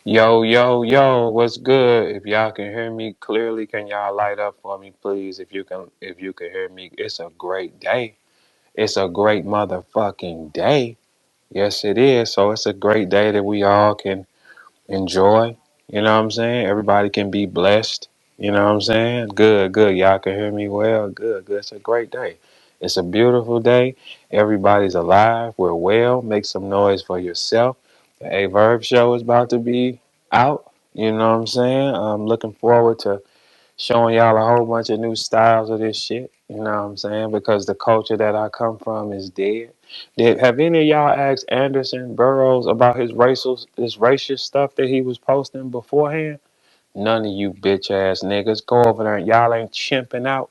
Yo, yo, yo, what's good? If y'all can hear me clearly, can y'all light up for me, please? If you can hear me, it's a great day. It's a great motherfucking day. Yes, it is. So it's a great day that we all can enjoy. You know what I'm saying? Everybody can be blessed. You know what I'm saying? Good, good. Y'all can hear me well. Good, good. It's a great day. It's a beautiful day. Everybody's alive. We're well. Make some noise for yourself. The A Verb show is about to be out. You know what I'm saying? I'm looking forward to showing y'all a whole bunch of new styles of this shit. You know what I'm saying? Because the culture that I come from is dead. Have any of y'all asked Anderson Burrows about his racist stuff that he was posting beforehand? None of you bitch ass niggas go over there and y'all ain't chimping out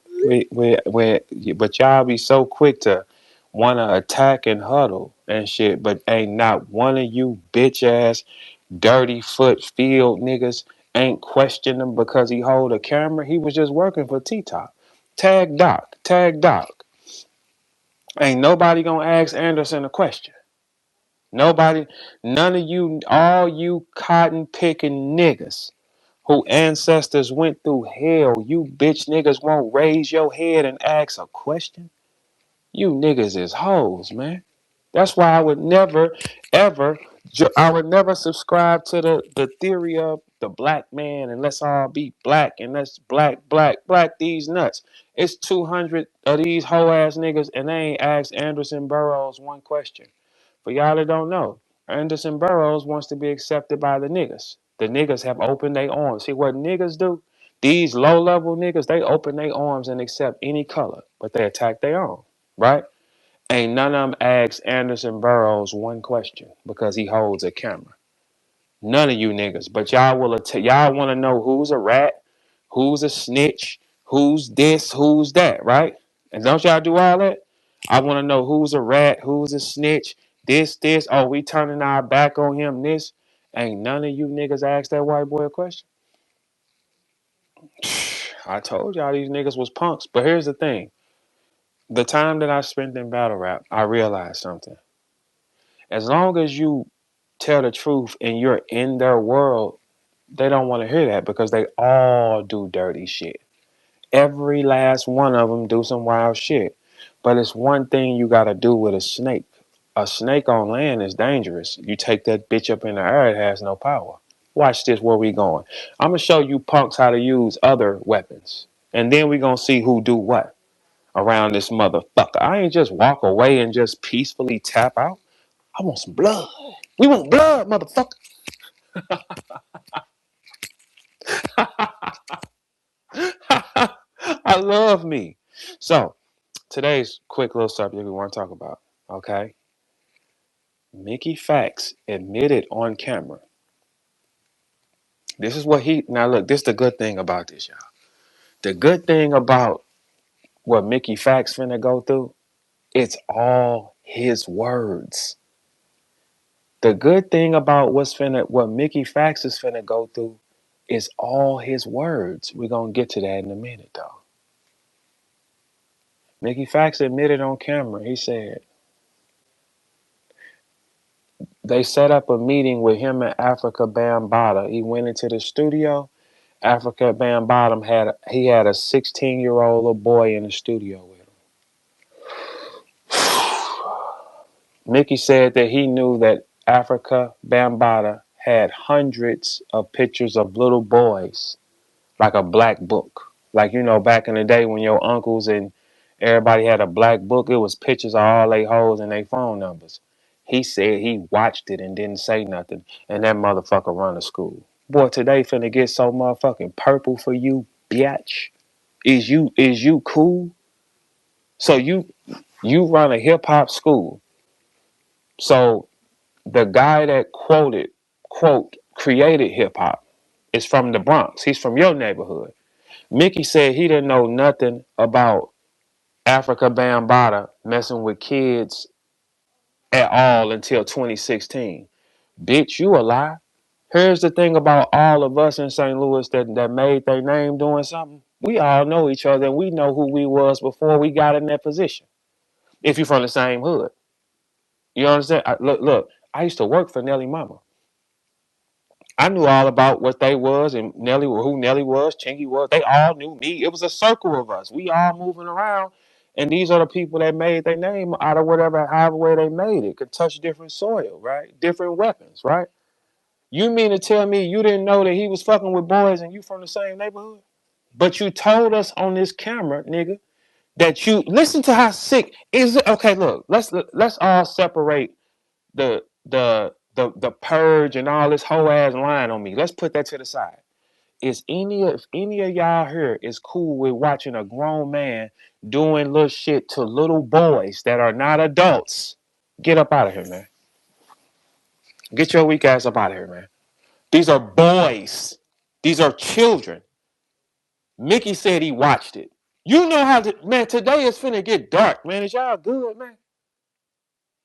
but y'all be so quick to wanna attack and huddle and shit, but ain't not one of you bitch ass dirty foot field niggas ain't questioned him because he hold a camera. He was just working for T-Top. Tag Doc. Tag Doc. Ain't nobody gonna ask Anderson a question. Nobody, none of you, all you cotton picking niggas who ancestors went through hell, you bitch niggas won't raise your head and ask a question. You niggas is hoes, man. That's why I would never, ever, I would never subscribe to the theory of the black man and let's all be black and let's black these nuts. It's 200 of these hoe ass niggas and they ain't asked Anderson Burrows one question. For y'all that don't know, Anderson Burrows wants to be accepted by the niggas. The niggas have opened their arms. See what niggas do? These low level niggas, they open their arms and accept any color, but they attack their own, right? Ain't none of them asked Anderson Burrows one question because he holds a camera. None of you niggas, but y'all want to know who's a rat, who's a snitch, who's this, who's that, right? And don't y'all do all that? I want to know who's a rat, who's a snitch, this. Oh, we turning our back on him. This ain't none of you niggas asked that white boy a question. I told y'all these niggas was punks, but here's the thing: the time that I spent in battle rap, I realized something. As long as you tell the truth and you're in their world, they don't want to hear that because they all do dirty shit. Every last one of them do some wild shit. But it's one thing you got to do with a snake. A snake on land is dangerous. You take that bitch up in the air, it has no power. Watch this, where we going. I'm going to show you punks how to use other weapons. And then we going to see who do what around this motherfucker. I ain't just walk away and just peacefully tap out. I want some blood. We want blood, motherfucker. I love me. So, today's quick little subject we want to talk about, okay? Mickey Factz admitted on camera. This is what now look, this is the good thing about this, y'all. The good thing about what Mickey Factz finna go through, it's all his words. The good thing about what Mickey Factz is finna go through is all his words. We're gonna get to that in a minute though. Mickey Factz admitted on camera, he said, they set up a meeting with him and Africa Bambaataa. He went into the studio. Africa Bambaataa had a 16-year-old little boy in the studio with him. Mickey said that he knew that Africa Bambaataa had hundreds of pictures of little boys, like a black book. Like, you know, back in the day when your uncles and everybody had a black book, it was pictures of all they hoes and their phone numbers. He said he watched it and didn't say nothing, and that motherfucker run a school. Boy, today finna get so motherfucking purple for you, bitch. Is you cool? So you run a hip hop school. So the guy that created hip hop is from the Bronx. He's from your neighborhood. Mickey said he didn't know nothing about Africa Bambaataa messing with kids at all until 2016. Bitch, you a lie. Here's the thing about all of us in St. Louis that made their name doing something. We all know each other and we know who we was before we got in that position. If you're from the same hood. You understand? Look, I used to work for Nelly Mama. I knew all about what they was and Nelly, who Nelly was, Chingy was. They all knew me. It was a circle of us. We all moving around, and these are the people that made their name out of whatever, however way they made it. Could touch different soil, right? Different weapons, right? You mean to tell me you didn't know that he was fucking with boys and you from the same neighborhood? But you told us on this camera, nigga, that you listen to how sick is it. Okay, look, let's all separate the purge and all this whole ass line on me. Let's put that to the side. Is if any of y'all here is cool with watching a grown man doing little shit to little boys that are not adults? Get up out of here, man. Get your weak ass up out of here, man. These are boys. These are children. Mickey said he watched it. You know how to, man, today is finna get dark, man. Is y'all good, man?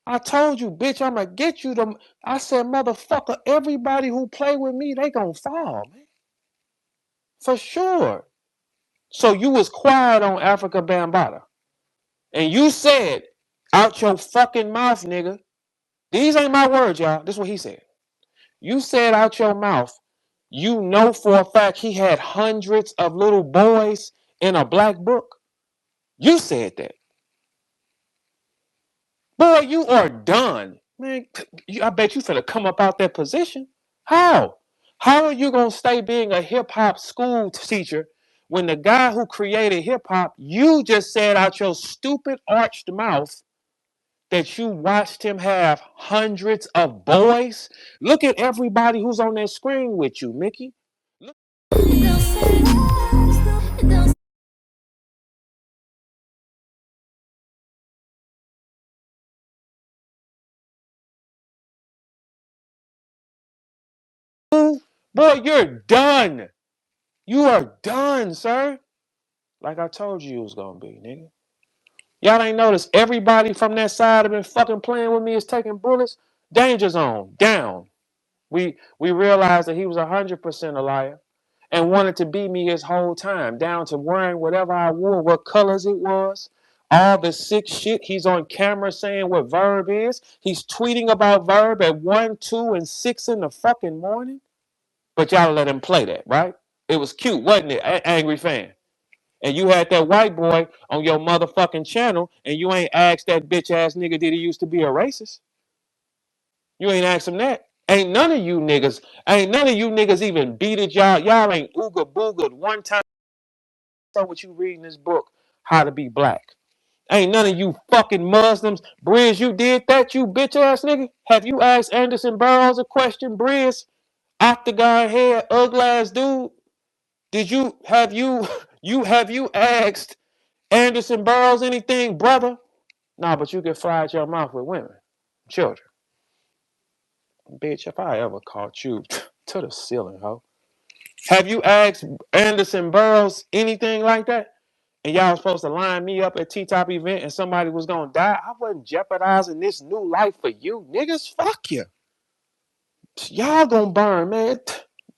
I told you, bitch, I'ma get you them. I said, motherfucker, everybody who play with me, they gonna fall, man. For sure. So you was quiet on Africa Bambaataa. And you said, out your fucking mouth, nigga. These ain't my words, y'all. This is what he said. You said out your mouth, you know for a fact he had hundreds of little boys in a black book. You said that. Boy, you are done. Man, I bet you finna come up out that position. How? How are you gonna stay being a hip hop school teacher when the guy who created hip hop, you just said out your stupid arched mouth that you watched him have hundreds of boys? Look at everybody who's on that screen with you, Mickey. Look. Boy, you're done. You are done, sir. Like I told you was gonna be, nigga. Y'all ain't noticed everybody from that side have been fucking playing with me is taking bullets. Danger zone, down. We realized that he was 100% a liar and wanted to be me his whole time, down to wearing whatever I wore, what colors it was. All the sick shit. He's on camera saying what verb is. He's tweeting about verb at 1, 2, and 6 in the fucking morning. But y'all let him play that, right? It was cute, wasn't it? Angry fan. And you had that white boy on your motherfucking channel, and you ain't asked that bitch ass nigga did he used to be a racist. You ain't asked him that. Ain't none of you niggas even beat it, y'all. Y'all ain't ooga booga'd one time. So what you reading this book, How to Be Black. Ain't none of you fucking Muslims. Briz, you did that, you bitch ass nigga? Have you asked Anderson Burrows a question, Briz? Octagon head, ugly ass dude. Did you have you asked Anderson Burrows anything, brother? Nah, but you can fly out your mouth with women, children. Bitch, if I ever caught you to the ceiling, ho. Have you asked Anderson Burrows anything like that? And y'all was supposed to line me up at T-Top event and somebody was gonna die? I wasn't jeopardizing this new life for you, niggas. Fuck you. Y'all gonna burn, man.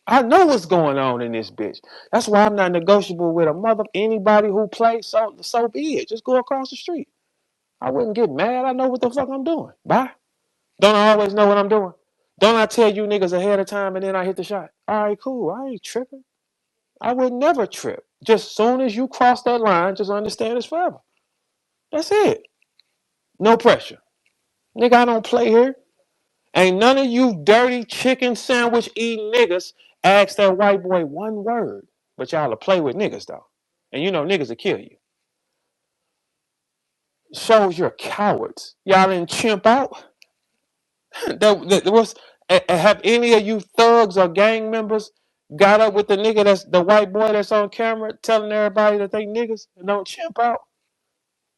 I know what's going on in this bitch. That's why I'm not negotiable with a mother. Anybody who plays, so be it. Just go across the street. I wouldn't get mad. I know what the fuck I'm doing. Bye. Don't I always know what I'm doing? Don't I tell you niggas ahead of time and then I hit the shot? All right, cool. I ain't tripping. I would never trip. Just soon as you cross that line, just understand it's forever. That's it. No pressure. Nigga, I don't play here. Ain't none of you dirty chicken sandwich eating niggas ask that white boy one word. But y'all will play with niggas though. And you know niggas will kill you. Shows you're cowards. Y'all didn't chimp out. Have any of you thugs or gang members got up with the nigga that's the white boy that's on camera telling everybody that they niggas and don't chimp out?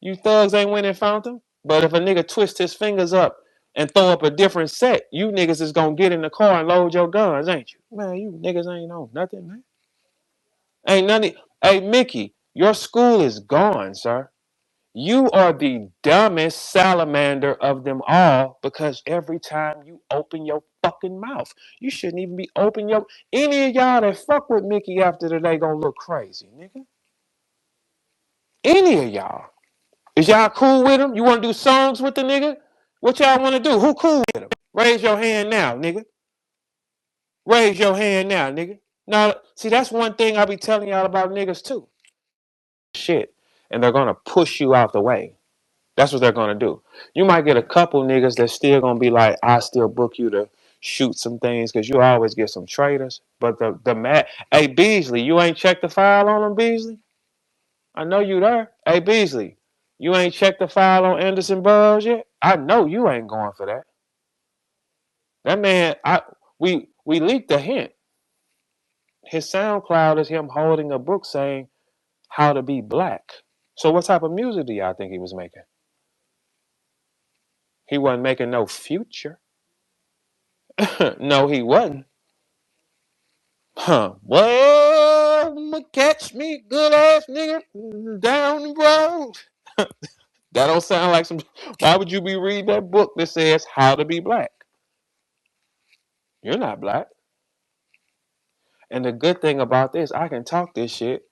You thugs ain't went and found them. But if a nigga twist his fingers up and throw up a different set, you niggas is gonna get in the car and load your guns, ain't you? Man, you niggas ain't on nothing, man. Ain't nothing. Hey, Mickey, your school is gone, sir. You are the dumbest salamander of them all because every time you open your fucking mouth, you shouldn't even be open your. Any of y'all that fuck with Mickey after today gonna look crazy, nigga. Any of y'all. Is y'all cool with him? You want to do songs with the nigga? What y'all want to do? Who cool with him? Raise your hand now, nigga. Raise your hand now, nigga. Now, see, that's one thing I be telling y'all about niggas too. Shit. And they're gonna push you out the way. That's what they're gonna do. You might get a couple niggas that's still gonna be like, I still book you to shoot some things, because you always get some traitors. But the mad, hey Beasley, you ain't checked the file on him, Beasley? I know you there. Hey Beasley, you ain't checked the file on Anderson Burrows yet? I know you ain't going for that. That man, we leaked a hint. His SoundCloud is him holding a book saying how to be black. So what type of music do y'all think he was making? He wasn't making no Future. No, he wasn't. Huh. Well, I'ma catch me good ass nigga down the road. That don't sound like some. Why would you be reading that book that says how to be black? You're not black. And the good thing about this, I can talk this shit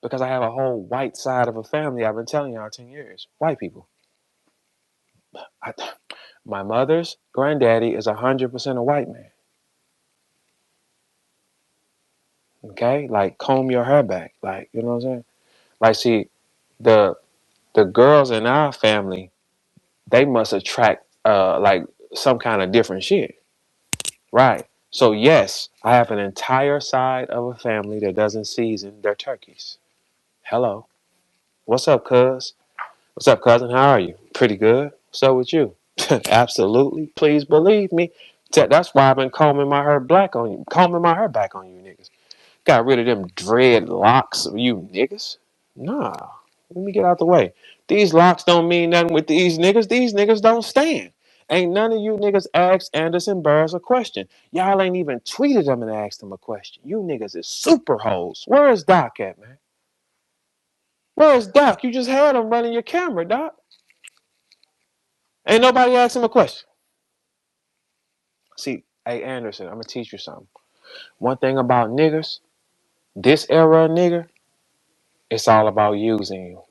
because I have a whole white side of a family. I've been telling y'all 10 years. White people. I, my mother's granddaddy is 100% a white man. Okay? Like, comb your hair back. Like, you know what I'm saying? Like, see, the the girls in our family, they must attract like some kind of different shit. Right. So yes, I have an entire side of a family that doesn't season their turkeys. Hello. What's up, cuz? What's up, cousin? How are you? Pretty good. So with you? Absolutely. Please believe me. That's why I've been combing my hair black on you, combing my hair back on you niggas. Got rid of them dread locks of you niggas. Nah. Let me get out the way. These locks don't mean nothing with these niggas. These niggas don't stand. Ain't none of you niggas asked Anderson Burrows a question. Y'all ain't even tweeted him and asked him a question. You niggas is super hoes. Where is Doc at, man? Where is Doc? You just had him running your camera, Doc. Ain't nobody asked him a question. See, hey Anderson, I'm gonna teach you something. One thing about niggas, this era of nigger, it's all about using you.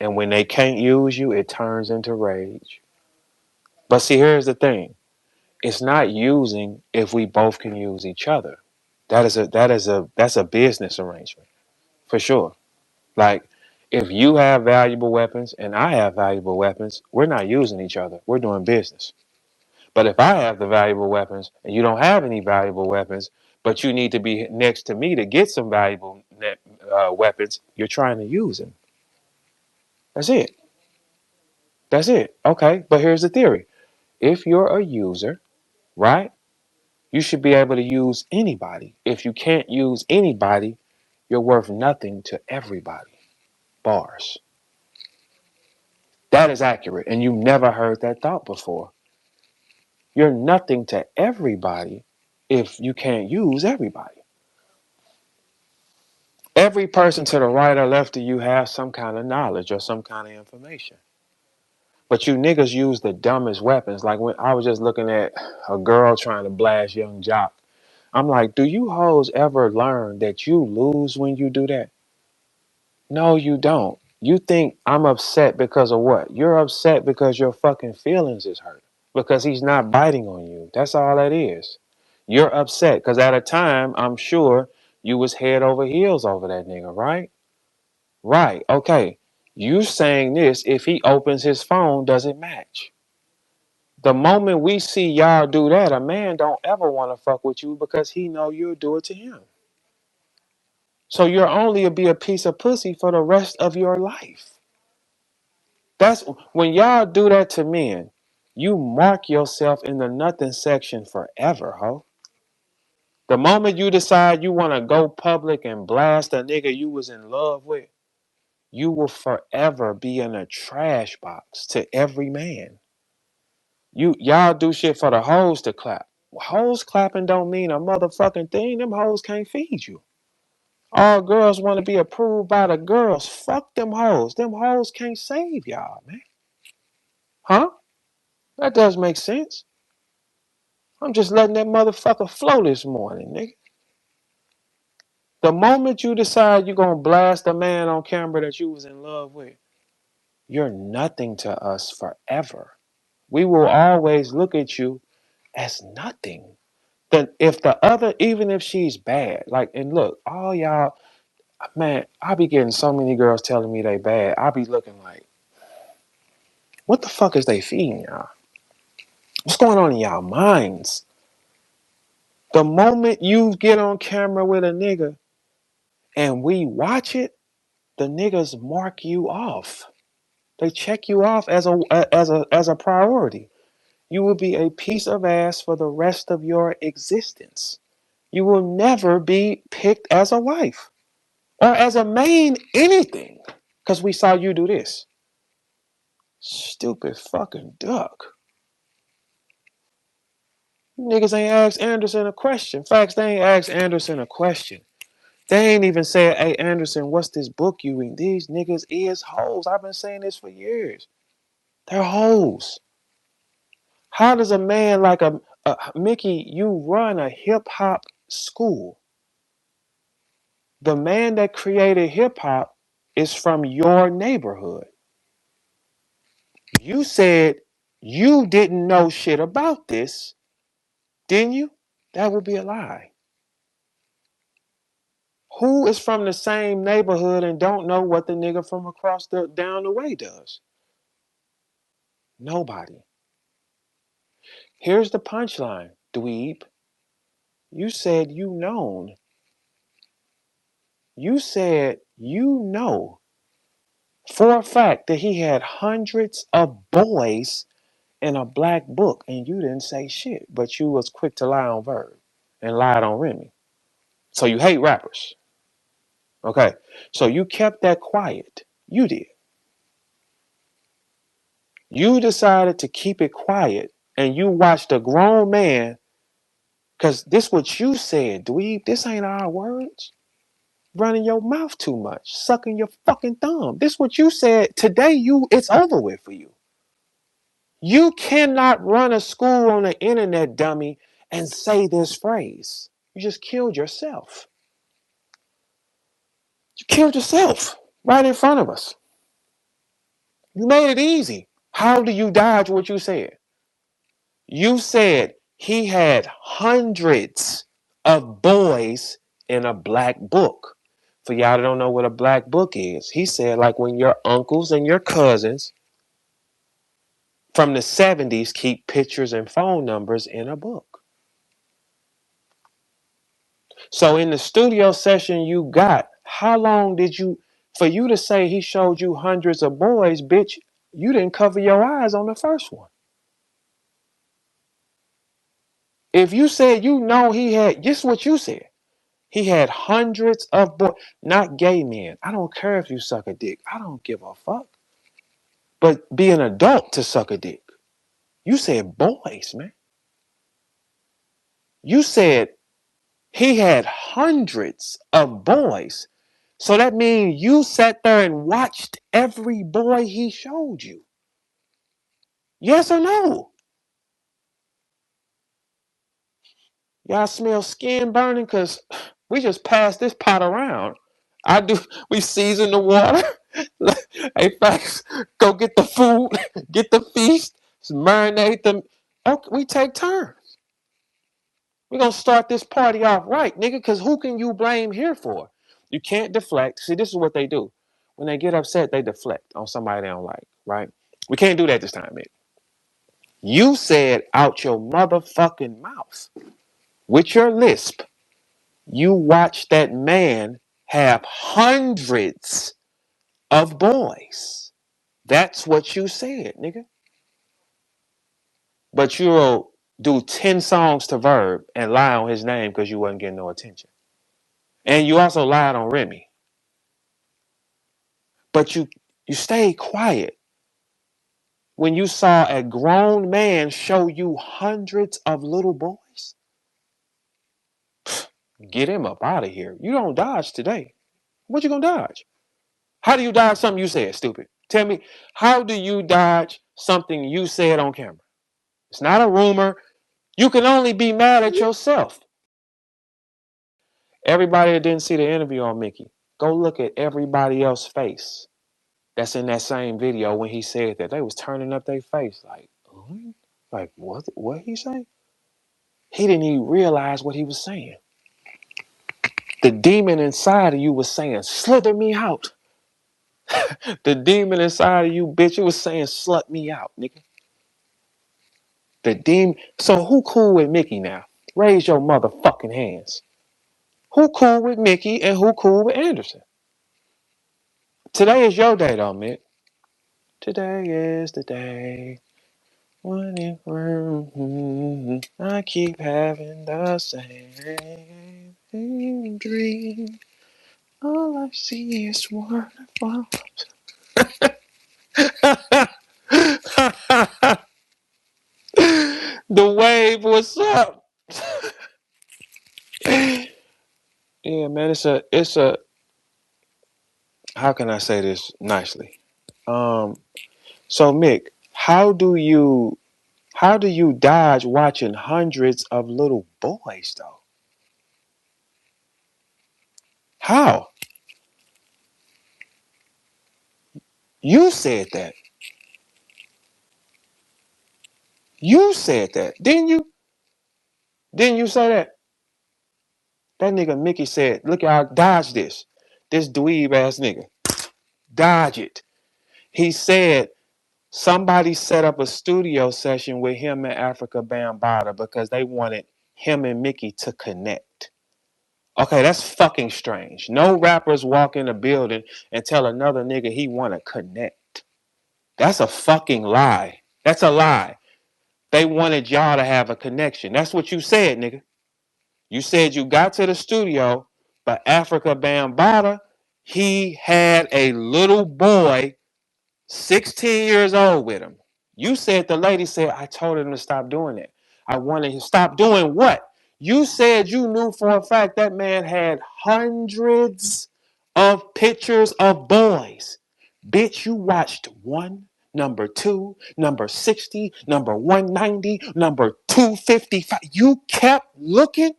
And when they can't use you, it turns into rage. But see, here's the thing. It's not using if we both can use each other. That's a business arrangement for sure. Like if you have valuable weapons and I have valuable weapons, we're not using each other. We're doing business. But if I have the valuable weapons and you don't have any valuable weapons, but you need to be next to me to get some valuable weapons, you're trying to use them. That's it. That's it. Okay. But here's the theory. If you're a user, right, you should be able to use anybody. If you can't use anybody, you're worth nothing to everybody. Bars. That is accurate. And you never heard that thought before. You're nothing to everybody if you can't use everybody. Every person to the right or left of you has some kind of knowledge or some kind of information. But you niggas use the dumbest weapons. Like when I was just looking at a girl trying to blast young Jock. I'm like, do you hoes ever learn that you lose when you do that? No, you don't. You think I'm upset because of what? You're upset because your fucking feelings is hurt. Because he's not biting on you. That's all that is. You're upset because at a time, I'm sure you was head over heels over that nigga, right? Right. Okay. You saying this, if he opens his phone, does it match? The moment we see y'all do that, a man don't ever want to fuck with you because he know you'll do it to him. So you're only be a piece of pussy for the rest of your life. That's when y'all do that to men, you mark yourself in the nothing section forever, ho. The moment you decide you want to go public and blast a nigga you was in love with, you will forever be in a trash box to every man. Y'all do shit for the hoes to clap. Hoes clapping don't mean a motherfucking thing. Them hoes can't feed you. All girls want to be approved by the girls. Fuck them hoes. Them hoes can't save y'all, man. Huh? That does make sense. I'm just letting that motherfucker flow this morning, nigga. The moment you decide you're gonna blast a man on camera that you was in love with, you're nothing to us forever. We will always look at you as nothing. If the other, even if she's bad, like, and look, all y'all, man, I be getting so many girls telling me they bad. I be looking like, what the fuck is they feeding y'all? What's going on in y'all minds? The moment you get on camera with a nigga and we watch it, the niggas mark you off. They check you off as a priority. You will be a piece of ass for the rest of your existence. You will never be picked as a wife or as a main anything because we saw you do this. Stupid fucking duck. Niggas ain't asked Anderson a question. Facts, they ain't asked Anderson a question. They ain't even said, hey, Anderson, what's this book you read? These niggas is hoes. I've been saying this for years. They're hoes. How does a man like a Mickey, you run a hip hop school? The man that created hip hop is from your neighborhood. You said you didn't know shit about this, didn't you? That would be a lie. Who is from the same neighborhood and don't know what the nigga from across the down the way does? Nobody. Here's the punchline, dweeb. You said you known. You said you know for a fact that he had hundreds of boys in a black book and you didn't say shit, but you was quick to lie on Verb and lied on Remy. So you hate rappers. Okay. So you kept that quiet. You did. You decided to keep it quiet and you watched a grown man, because this what you said, dweeb. This ain't our words. Running your mouth too much, sucking your fucking thumb. This what you said today. It's over with for you. You cannot run a school on the internet, dummy, and say this phrase. You just killed yourself. You killed yourself right in front of us. You made it easy. How do you dodge what you said? You said he had hundreds of boys in a black book. For y'all that don't know what a black book is, he said like when your uncles and your cousins from the 70s keep pictures and phone numbers in a book. So in the studio session you got, how long did for you to say he showed you hundreds of boys, bitch, you didn't cover your eyes on the first one. If you said you know he had, just what you said, he had hundreds of boys, not gay men. I don't care if you suck a dick. I don't give a fuck. But be an adult to suck a dick. You said boys, man. You said he had hundreds of boys. So that means you sat there and watched every boy he showed you. Yes or no? Y'all smell skin burning? Because we just passed this pot around. We season the water. Hey, facts, go get the food, get the feast, marinate them. Okay, we take turns. We're going to start this party off right, nigga, because who can you blame here for? You can't deflect. See, this is what they do. When they get upset, they deflect on somebody they don't like, right? We can't do that this time, Mick. You said out your motherfucking mouth with your lisp, you watched that man have hundreds of boys. That's what you said, nigga. But you'll do 10 songs to Verb and lie on his name because you wasn't getting no attention. And you also lied on Remy. But you stayed quiet when you saw a grown man show you hundreds of little boys. Get him up out of here. You don't dodge today. What you gonna dodge? How do you dodge something you said, stupid? Tell me, how do you dodge something you said on camera? It's not a rumor. You can only be mad at yourself. Everybody that didn't see the interview on Mickey, go look at everybody else's face that's in that same video when he said that. They was turning up their face like what he say? He didn't even realize what he was saying. The demon inside of you was saying, slither me out. The demon inside of you, bitch, it was saying, slut me out, nigga. The demon. So who cool with Mickey now? Raise your motherfucking hands. Who cool with Mickey and who cool with Anderson? Today is your day, though, Mick. Today is the day. I keep having the same dream. All I see is waterfall. The wave, what's up? Yeah, man, it's a how can I say this nicely? So Mick, how do you dodge watching hundreds of little boys though? How? You said that. You said that. Didn't you? Didn't you say that? That nigga Mickey said, look out, dodge this. This dweeb ass nigga. Dodge it. He said somebody set up a studio session with him and Africa Bambaataa because they wanted him and Mickey to connect. Okay, that's fucking strange. No rappers walk in a building and tell another nigga he want to connect. That's a fucking lie. That's a lie. They wanted y'all to have a connection. That's what you said, nigga. You said you got to the studio, but Africa Bambaataa, he had a little boy, 16 years old with him. You said the lady said, I told him to stop doing it. I wanted him to stop doing what? You said you knew for a fact that man had hundreds of pictures of boys. Bitch, you watched one, number two, number 60, number 190, number 255. You kept looking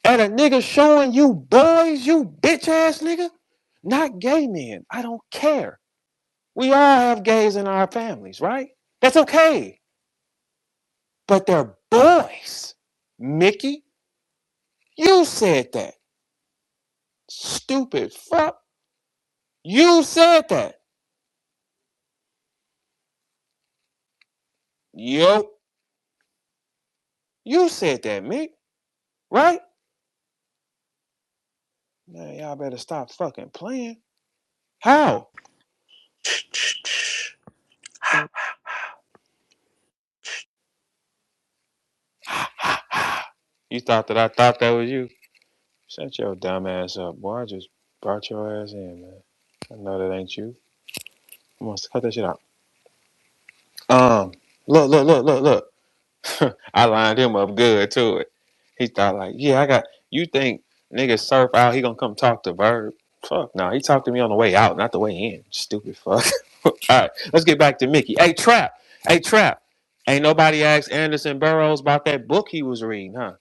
at a nigga showing you boys, you bitch ass nigga. Not gay men. I don't care. We all have gays in our families, right? That's okay. But they're boys. Mickey, you said that. Stupid fuck. You said that. Yo. You said that, Mick. Right? Man, y'all better stop fucking playing. How? You thought that I thought that was you? Shut your dumb ass up, boy. I just brought your ass in, man. I know that ain't you. Come on, cut that shit out. Um, look. I lined him up good to it. He thought like, yeah, you think nigga surf out, he gonna come talk to Verb? Fuck no, he talked to me on the way out, not the way in. Stupid fuck. All right, let's get back to Mickey. Hey Trap. Ain't nobody asked Anderson Burrows about that book he was reading, huh?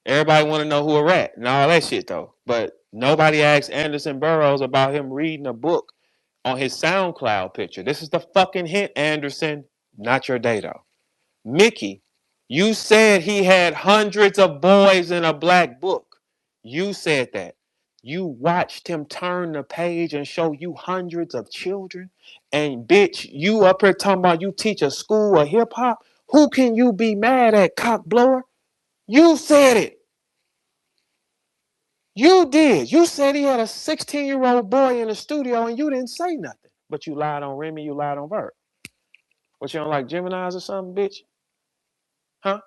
Everybody want to know who a rat and all that shit though. But nobody asked Anderson Burrows about him reading a book on his SoundCloud picture. This is the fucking hint, Anderson. Not your day though. Mickey, you said he had hundreds of boys in a black book. You said that. You watched him turn the page and show you hundreds of children. And bitch, you up here talking about you teach a school of hip hop? Who can you be mad at, cock blower? You said it. You did. You said he had a 16-year-old boy in the studio and you didn't say nothing. But you lied on Remy, you lied on Vert. What, you don't like Geminis or something, bitch? Huh?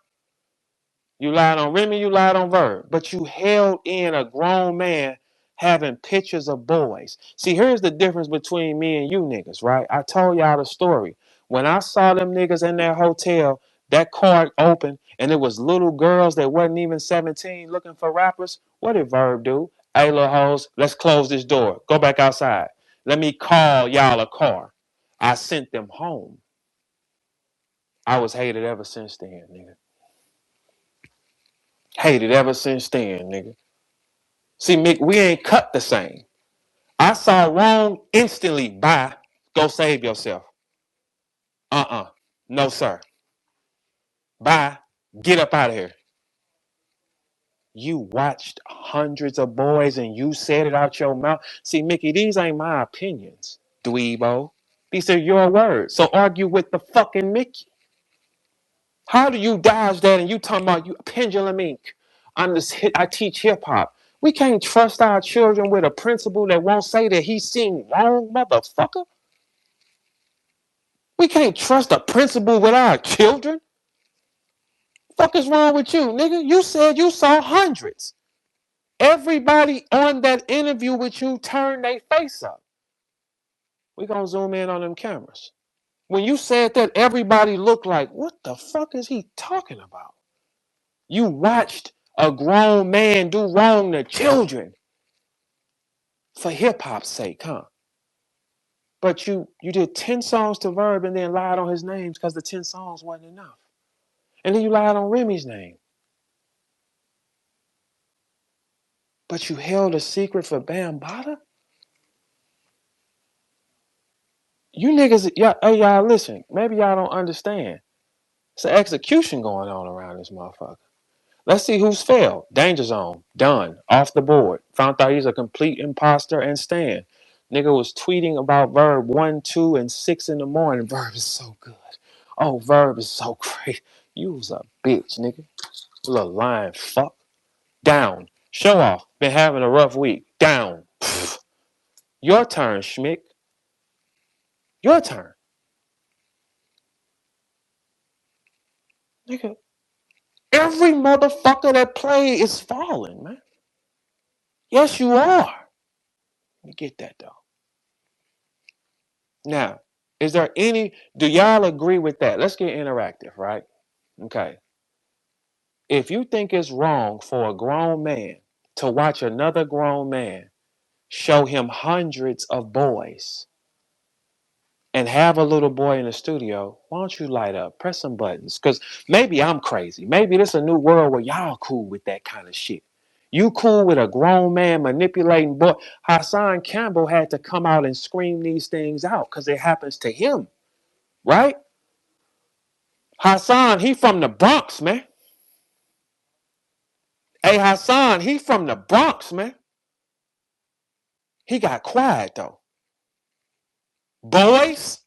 You lied on Remy, you lied on Verb. But you held in a grown man having pictures of boys. See, here's the difference between me and you niggas, right? I told y'all the story. When I saw them niggas in that hotel, that card open, and it was little girls that wasn't even 17 looking for rappers, what did Verb do? Hey, little hoes, let's close this door. Go back outside. Let me call y'all a car. I sent them home. I was hated ever since then, nigga. Hated ever since then, nigga. See, Mick, we ain't cut the same. I saw wrong instantly. Bye. Go save yourself. Uh-uh. No, sir. Bye. Get up out of here. You watched hundreds of boys and you said it out your mouth. See, Mickey, these ain't my opinions, dweebo. These are your words. So argue with the fucking Mickey. How do you dodge that and you talking about you pendulum ink? I teach hip hop. We can't trust our children with a principal that won't say that he's seen wrong, motherfucker. We can't trust a principal with our children. Fuck is wrong with you, nigga? You said you saw hundreds. Everybody on that interview with you turned their face up. We gonna zoom in on them cameras. When you said that, everybody looked like, what the fuck is he talking about? You watched a grown man do wrong to children for hip hop's sake, huh? But you did 10 songs to Verb and then lied on his names because the 10 songs wasn't enough. And then you lied on Remy's name. But you held a secret for Bambaataa? You niggas, y'all listen, maybe y'all don't understand. It's an execution going on around this motherfucker. Let's see who's failed. Danger Zone, done, off the board. Found out he's a complete imposter and Stan. Nigga was tweeting about Verb 1, 2, and 6 in the morning. Verb is so good. Oh, Verb is so great. You was a bitch, nigga. Little lying fuck. Down. Show off. Been having a rough week. Down. Pfft. Your turn, Schmick. Your turn. Nigga. Every motherfucker that played is falling, man. Yes, you are. Let me get that though. Now, do y'all agree with that? Let's get interactive, right? Okay. If you think it's wrong for a grown man to watch another grown man show him hundreds of boys and have a little boy in the studio, why don't you light up? Press some buttons. Because maybe I'm crazy. Maybe this is a new world where y'all cool with that kind of shit. You cool with a grown man manipulating boy. Hassan Campbell had to come out and scream these things out because it happens to him, right? Hassan, he from the Bronx, man. Hey, Hassan, he from the Bronx, man. He got quiet, though. Boys?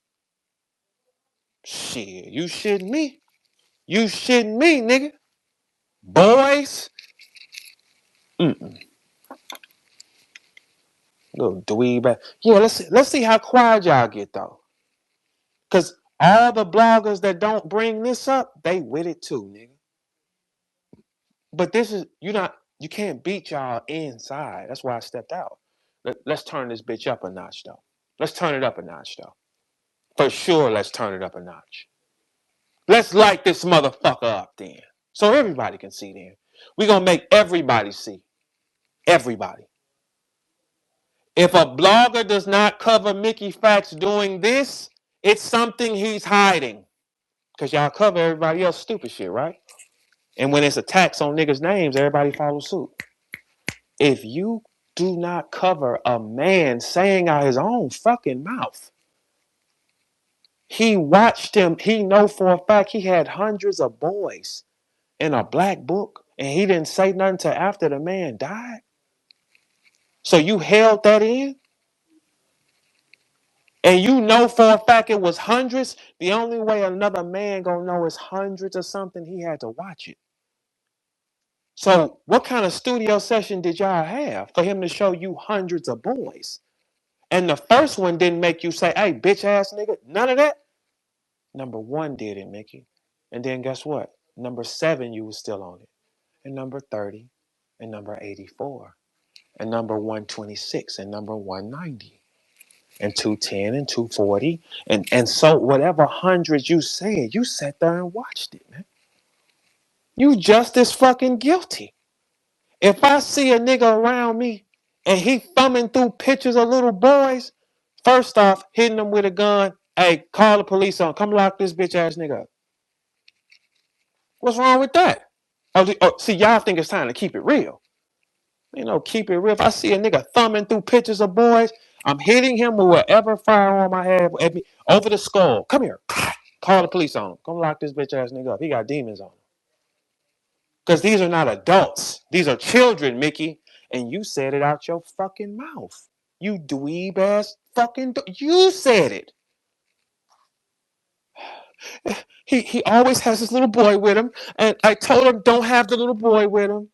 Shit, you shitting me. You shitting me, nigga. Boys? Mm-mm. Little dweeb. Yeah, let's see how quiet y'all get, though. Because all the bloggers that don't bring this up, they with it too, nigga. But you can't beat y'all inside. That's why I stepped out. Let's turn this bitch up a notch, though. Let's turn it up a notch, though. For sure, let's turn it up a notch. Let's light this motherfucker up then. So everybody can see then. We're going to make everybody see. Everybody. If a blogger does not cover Mickey Factz doing this, it's something he's hiding. Because y'all cover everybody else stupid shit, right? And when it's attacks on niggas' names, everybody follows suit. If you do not cover a man saying out his own fucking mouth, he watched him, he know for a fact he had hundreds of boys in a black book and he didn't say nothing till after the man died. So you held that in? And you know for a fact it was hundreds. The only way another man gonna know it's hundreds or something, he had to watch it. So what kind of studio session did y'all have for him to show you hundreds of boys? And the first one didn't make you say, hey, bitch ass nigga, none of that. Number 1 did it, Mickey. And then guess what? Number 7, you was still on it. And number 30, and number 84, and number 126, and number 190. And 210 and 240 and so whatever hundreds you said, you sat there and watched it, man. You just as fucking guilty. If I see a nigga around me and he thumbing through pictures of little boys, first off, hitting them with a gun, hey, call the police on, come lock this bitch ass nigga up. What's wrong with that? See, y'all think it's time to keep it real. Keep it real. If I see a nigga thumbing through pictures of boys, I'm hitting him with whatever firearm I have at me over the skull. Come here. Call the police on him. Come lock this bitch ass nigga up. He got demons on him. Because these are not adults. These are children, Mickey. And you said it out your fucking mouth. You dweeb ass fucking. You said it. He always has his little boy with him. And I told him don't have the little boy with him.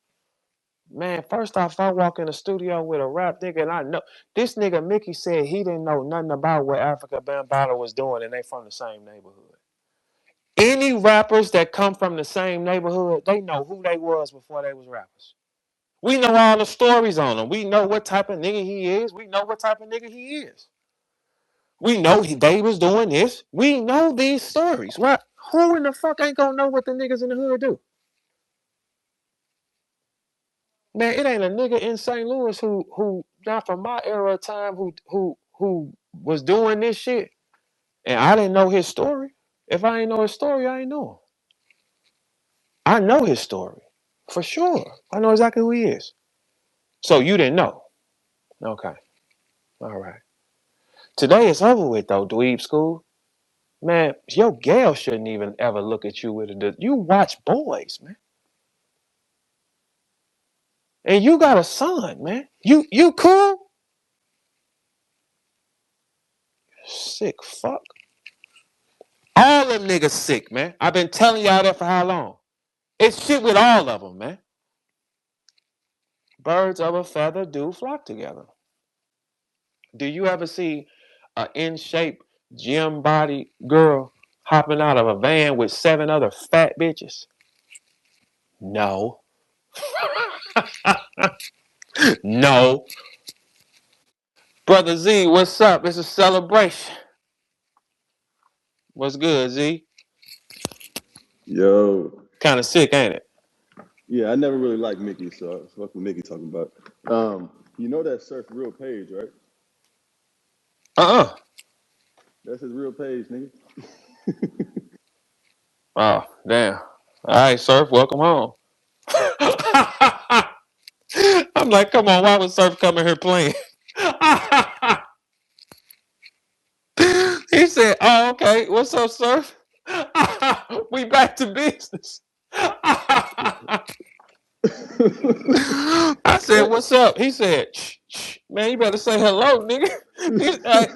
Man, first off, if I walk in the studio with a rap nigga and I know this nigga Mickey said he didn't know nothing about what Africa Bambaataa was doing and they from the same neighborhood. Any rappers that come from the same neighborhood, they know who they was before they was rappers. We know all the stories on them. We know what type of nigga he is. We know what type of nigga he is. We know they was doing this. We know these stories. What? Who in the fuck ain't gonna know what the niggas in the hood do? Man, it ain't a nigga in St. Louis who not from my era of time who was doing this shit and I didn't know his story. If I ain't know his story, I ain't know him. I know his story for sure. I know exactly who he is. So you didn't know. Okay. All right. Today it's over with though, dweeb school. Man, your gal shouldn't even ever look at you with a. You watch boys, man. And you got a son, man. You cool? Sick fuck. All them niggas sick, man. I've been telling y'all that for how long? It's shit with all of them, man. Birds of a feather do flock together. Do you ever see a in-shape, gym body girl hopping out of a van with 7 other fat bitches? No. No. Brother Z, what's up? It's a celebration. What's good, Z? Yo. Kind of sick, ain't it? Yeah, I never really liked Mickey, so that's what Mickey talking about. You know that Surf real page, right? Uh-uh. That's his real page, nigga. Oh, damn. All right, Surf, welcome home. I'm like, come on, why was Surf coming here playing? He said, oh, okay. What's up, Surf? We back to business. I said, Hey, what's up? He said, shh, man, you better say hello, nigga.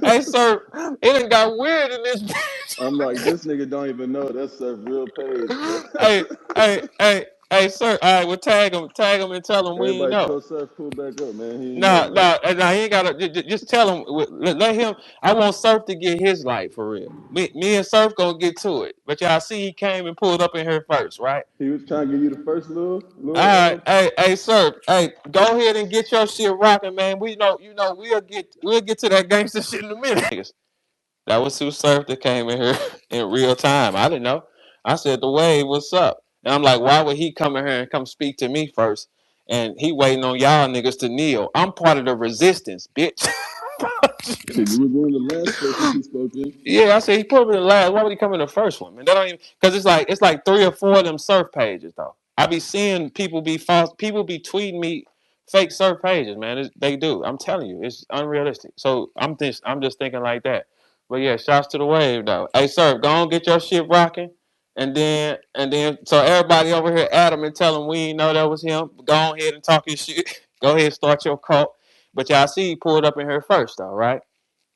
Hey, sir, it done got weird in this bitch. I'm like, this nigga don't even know that's Surf real page, bro. hey, hey, sir. All right, well, tag him, and tell him we ain't Everybody know. tell Surf pull back up, man. He ain't know, Nah, man. nah, nah, he ain't gotta. Just tell him. Let him. I want Surf to get his light for real. Me and Surf gonna get to it. But y'all see, he came and pulled up in here first, right? He was trying to give you the first little, All little. right, hey, Surf. Hey, go ahead and get your shit rocking, man. We know, we'll get to that gangster shit in a minute. That was who Surf that came in here in real time. I didn't know. I said, the wave, what's up? And I'm like, why would he come in here and come speak to me first? And he waiting on y'all niggas to kneel. I'm part of the resistance, bitch. Shit, you was one of the last persons he spoke in. Yeah, I said he put him in the last. Why would he come in the first one? Man, that don't even because it's like 3 or 4 of them Surf pages though. I be seeing people be false. People be tweeting me fake Surf pages, man. They do. I'm telling you, it's unrealistic. So I'm just thinking like that. But yeah, shouts to the wave though. Hey, Surf, go on get your shit rocking, and then so everybody over here at him and tell him we ain't know that was him. Go on ahead and talk his shit. Go ahead and start your cult. But y'all see he pulled up in here first though, right?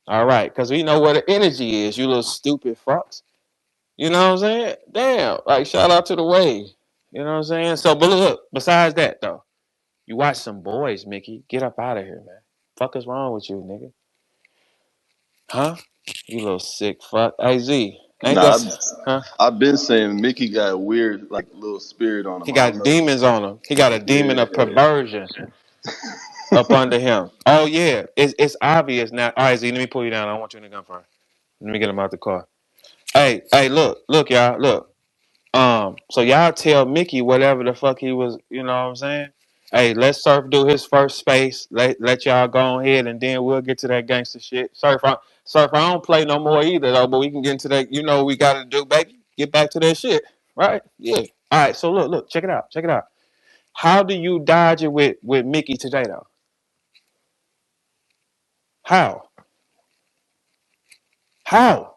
All right, because we know what the energy is, you little stupid fucks. You know what I'm saying? Damn, like shout out to the wave. You know what I'm saying? So, but look, besides that though, you watch some boys, Mickey. Get up out of here, man. Fuck is wrong with you, nigga? Huh? You little sick fuck. Hey Z, ain't Nah, that? Huh? I've been saying Mickey got a weird, like, little spirit on He him. I don't got know. demons on him. He got a demon of Yeah. perversion up under him. Oh yeah, it's obvious now. All right, Z, let me pull you down. I don't want you in the gunfire. Let me get him out the car. Hey, look, y'all, look. So y'all tell Mickey whatever the fuck he was, you know what I'm saying? Hey, let Surf do his first space. Let y'all go ahead and then we'll get to that gangster shit. Surf, I don't play no more either though, but we can get into that. You know what we gotta do, baby. Get back to that shit. Right? Yeah. All right, so look, check it out. Check it out. How do you dodge it with Mickey today though? How? How?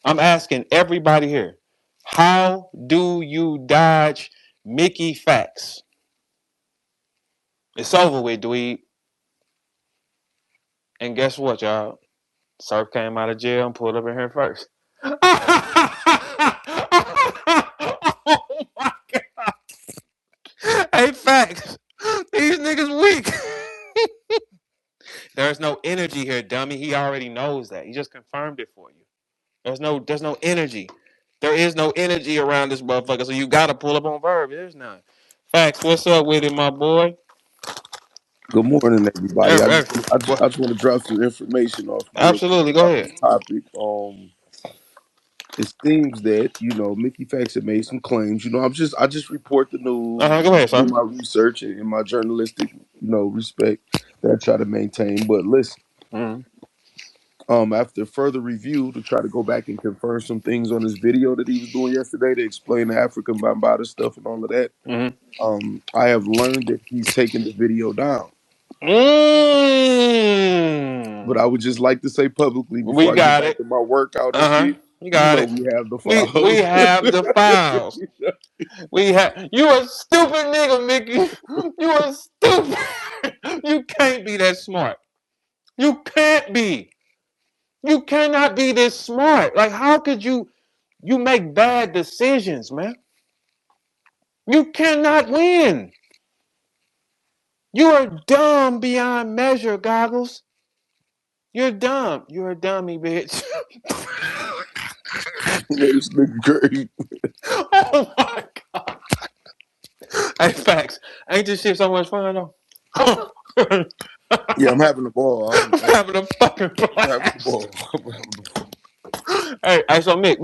I'm asking everybody here. How do you dodge Mickey Factz. It's over with, dweeb. And guess what, y'all? Surf came out of jail and pulled up in here first. Oh my God. Hey, Facts. These niggas weak. There's no energy here, dummy. He already knows that. He just confirmed it for you. There's no energy. There is no energy around this motherfucker, so you gotta pull up on verb. There's none. Facts, what's up with it, my boy? Good morning, everybody. Er, er, I just want to drop some information off real quick Absolutely, go about this ahead. topic. It seems that Mickey Factz had made some claims. I just report the news Go and ahead, do sir. my research and my journalistic respect that I try to maintain. But listen, Mm-hmm. after further review to try to go back and confirm some things on this video that he was doing yesterday to explain the African Bambaataa stuff and all of that, Mm-hmm. I have learned that he's taken the video down. But Mm. I would just like to say publicly We before I get got back it. to my workout and Uh-huh. shit, You got it. we have the We files. have the files. We have you a stupid nigga, Mickey. You a stupid. You can't be that smart. You can't be. You cannot be this smart. Like, how could you make bad decisions, man? You cannot win. You are dumb beyond measure, Goggles. You're dumb. You're a dummy, bitch. This nigga crazy. Oh my God. Hey, facts. Ain't this shit so much fun though? Yeah, I'm having the ball. I'm having a fucking I'm having the blast. ball. I'm having the ball. Hey, so Mick.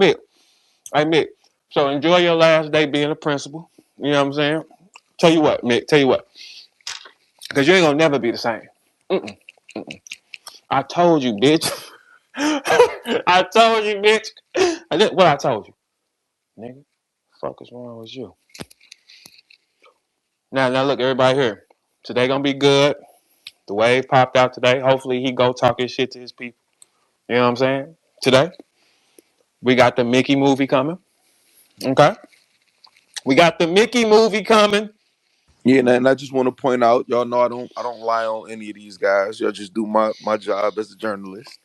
Hey, Mick. So enjoy your last day being a principal. You know what I'm saying? Tell you what, Mick. Tell you what. Because you ain't gonna never be the same. Mm-mm. I told you, bitch. I told you, bitch. What I told you, nigga. Fuck is wrong with you? Now, look, everybody here. Today gonna be good. The wave popped out today. Hopefully, he go talk his shit to his people. You know what I'm saying? Today, we got the Mickey movie coming. Okay, we got the Mickey movie coming. Yeah, and I just want to point out, y'all know I don't lie on any of these guys. Y'all just do my job as a journalist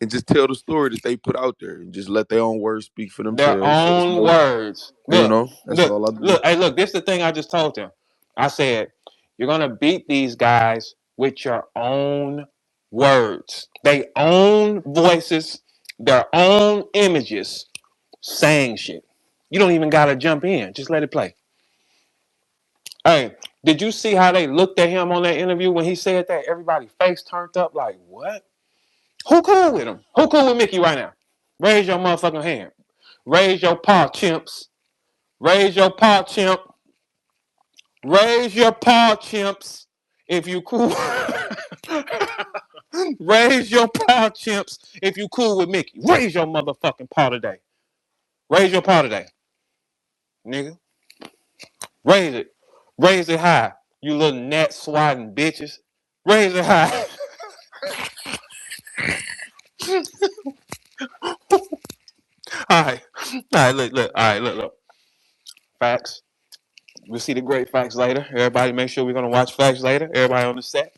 and just tell the story that they put out there and just let their own words speak for Their themselves. So it's own no, words. Look, that's all I do. Hey, look. This is the thing I just told them. I said you're gonna beat these guys with your own words. They own voices, their own images, saying shit. You don't even gotta jump in. Just let it play. Hey, did you see how they looked at him on that interview when he said that? Everybody face turned up like, what? Who cool with him? Who cool with Mickey right now? Raise your motherfucking hand. Raise your paw, chimps. Raise your paw, chimp. Raise your paw, chimps. If you cool. Raise your paw, chimps. If you cool with Mickey. Raise your motherfucking paw today. Raise your paw today, nigga. Raise it. Raise it high. You little net swatting bitches. Raise it high. All right. All right, look. All right, look. Facts. We'll see the great facts later. Everybody make sure we're gonna watch facts later. Everybody on the set.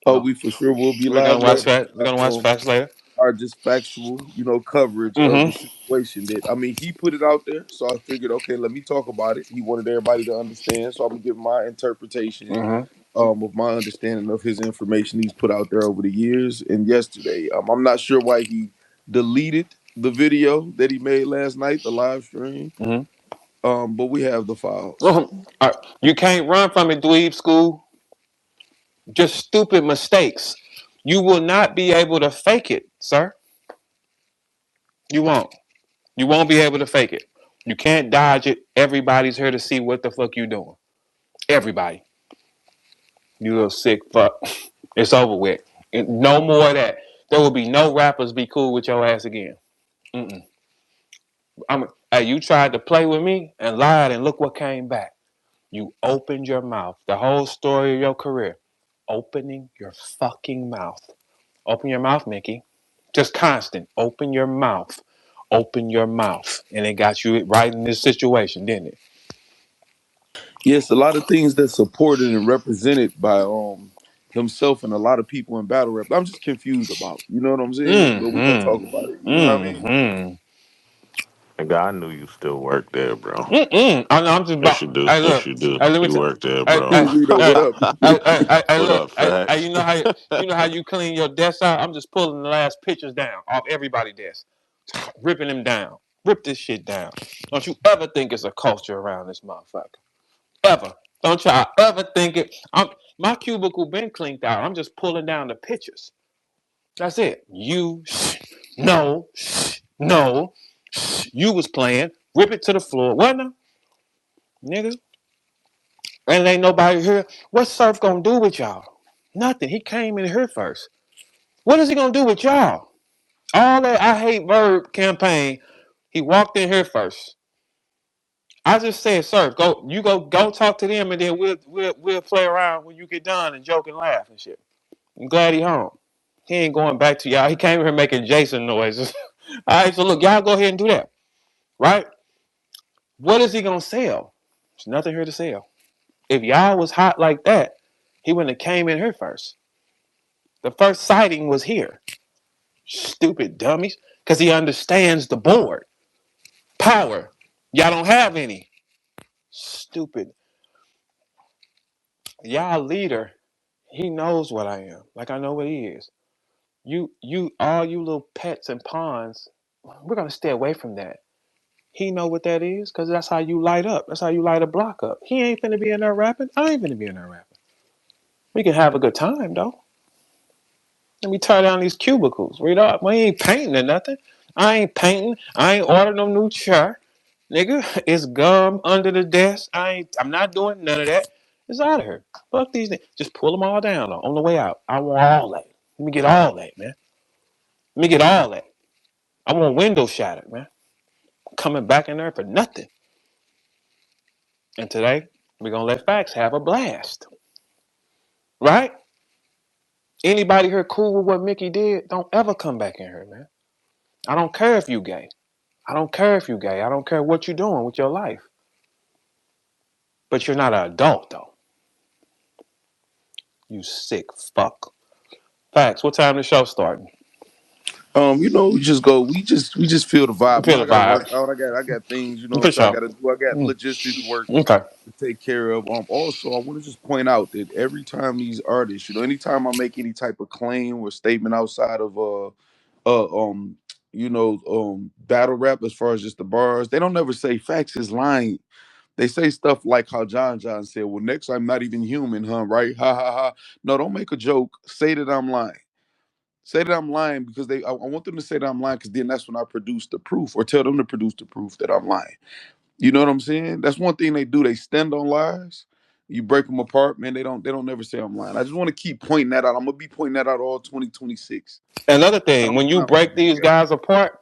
Oh, Oh, we for sure will be we're live gonna watch later. facts. We're gonna watch Um, facts later. are just factual, coverage of the Mm-hmm. situation that I mean he put it out there, so I figured, okay, let me talk about it. He wanted everybody to understand, so I'm gonna give my interpretation Mm-hmm. of my understanding of his information he's put out there over the years. And yesterday, I'm not sure why he deleted the video that he made last night, the live stream. Mm-hmm. But we have the files. All right. You can't run from it, dweeb school. Just stupid mistakes. You will not be able to fake it, sir. You won't. You won't be able to fake it. You can't dodge it. Everybody's here to see what the fuck you doing. Everybody. You little sick fuck. It's over with. No more of that. There will be no rappers be cool with your ass again. Mm-mm. Hey, you tried to play with me and lied, and look what came back. You opened your mouth. The whole story of your career. Opening your fucking mouth. Open your mouth, Mickey. Just constant. Open your mouth. Open your mouth. And it got you right in this situation, didn't it? Yes, a lot of things that's supported and represented by himself and a lot of people in battle rap. I'm just confused about. You know what I'm saying? But we gonna talk about it. You know what I mean? Mm-hmm. Nigga, I knew you still work there, bro. Mm-mm. I know I'm just Yes, about. you do. Hey, Yes, look. you do. Hey, let me You tell. work there, Hey, bro. hey, Cool, Rito. hey, What up? hey, What look. up, Hey, Facts? you know how you clean your desk out. I'm just pulling the last pictures down off everybody's desk, ripping them down. Rip this shit down. Don't you ever think it's a culture around this motherfucker? Ever? Don't y'all ever think it? My cubicle been cleaned out. I'm just pulling down the pictures. That's it. You, no, no. You was playing. Rip it to the floor. What now, nigga? And ain't nobody here. What's Surf gonna do with y'all? Nothing. He came in here first. What is he gonna do with y'all? All that I hate verb campaign. He walked in here first. I just said, Surf, go. You go talk to them, and then we'll play around when you get done and joke and laugh and shit. I'm glad he home. He ain't going back to y'all. He came here making Jason noises. All right, so look, y'all go ahead and do that, right? What is he gonna sell? There's nothing here to sell. If y'all was hot like that, he wouldn't have came in here first. The first sighting was here. Stupid dummies. Because he understands the board. Power. Y'all don't have any. Stupid. Y'all leader, he knows what I am. Like I know what he is. All you little pets and pawns, we're gonna stay away from that. He know what that is, because that's how you light up. That's how you light a block up. He ain't finna be in there rapping. I ain't finna be in there rapping. We can have a good time though. Let me tear down these cubicles. We ain't painting or nothing. I ain't painting. I ain't ordering no new chair. Nigga, it's gum under the desk. I'm not doing none of that. It's out of here. Fuck these things. Just pull them all down on the way out. I want all that. Let me get all that, man. Let me get all that. I want windows shattered, man. Coming back in there for nothing. And today, we're gonna let Facts have a blast. Right? Anybody here cool with what Mickey did? Don't ever come back in here, man. I don't care if you gay. I don't care if you gay. I don't care what you're doing with your life. But you're not an adult though. You sick fuck. Facts. What time the show starting? We just go. We just feel the You vibe. feel the I gotta vibe. rush out. I got things. For I sure. gotta do. I got Mm. logistics work Okay. to take care of. Also, I want to just point out that every time these artists, anytime I make any type of claim or statement outside of battle rap as far as just the bars, they don't ever say Facts is lying. They say stuff like how John said, "Well, next I'm not even human, huh? Right? Ha ha ha." No, don't make a joke. Say that I'm lying. Say that I'm lying because I want them to say that I'm lying because then that's when I produce the proof or tell them to produce the proof that I'm lying. You know what I'm saying? That's one thing they do. They stand on lies. You break them apart, man. They don't never say I'm lying. I just want to keep pointing that out. I'm gonna be pointing that out all 2026. Another I thing, don't when you mind for break these these guys. guys apart,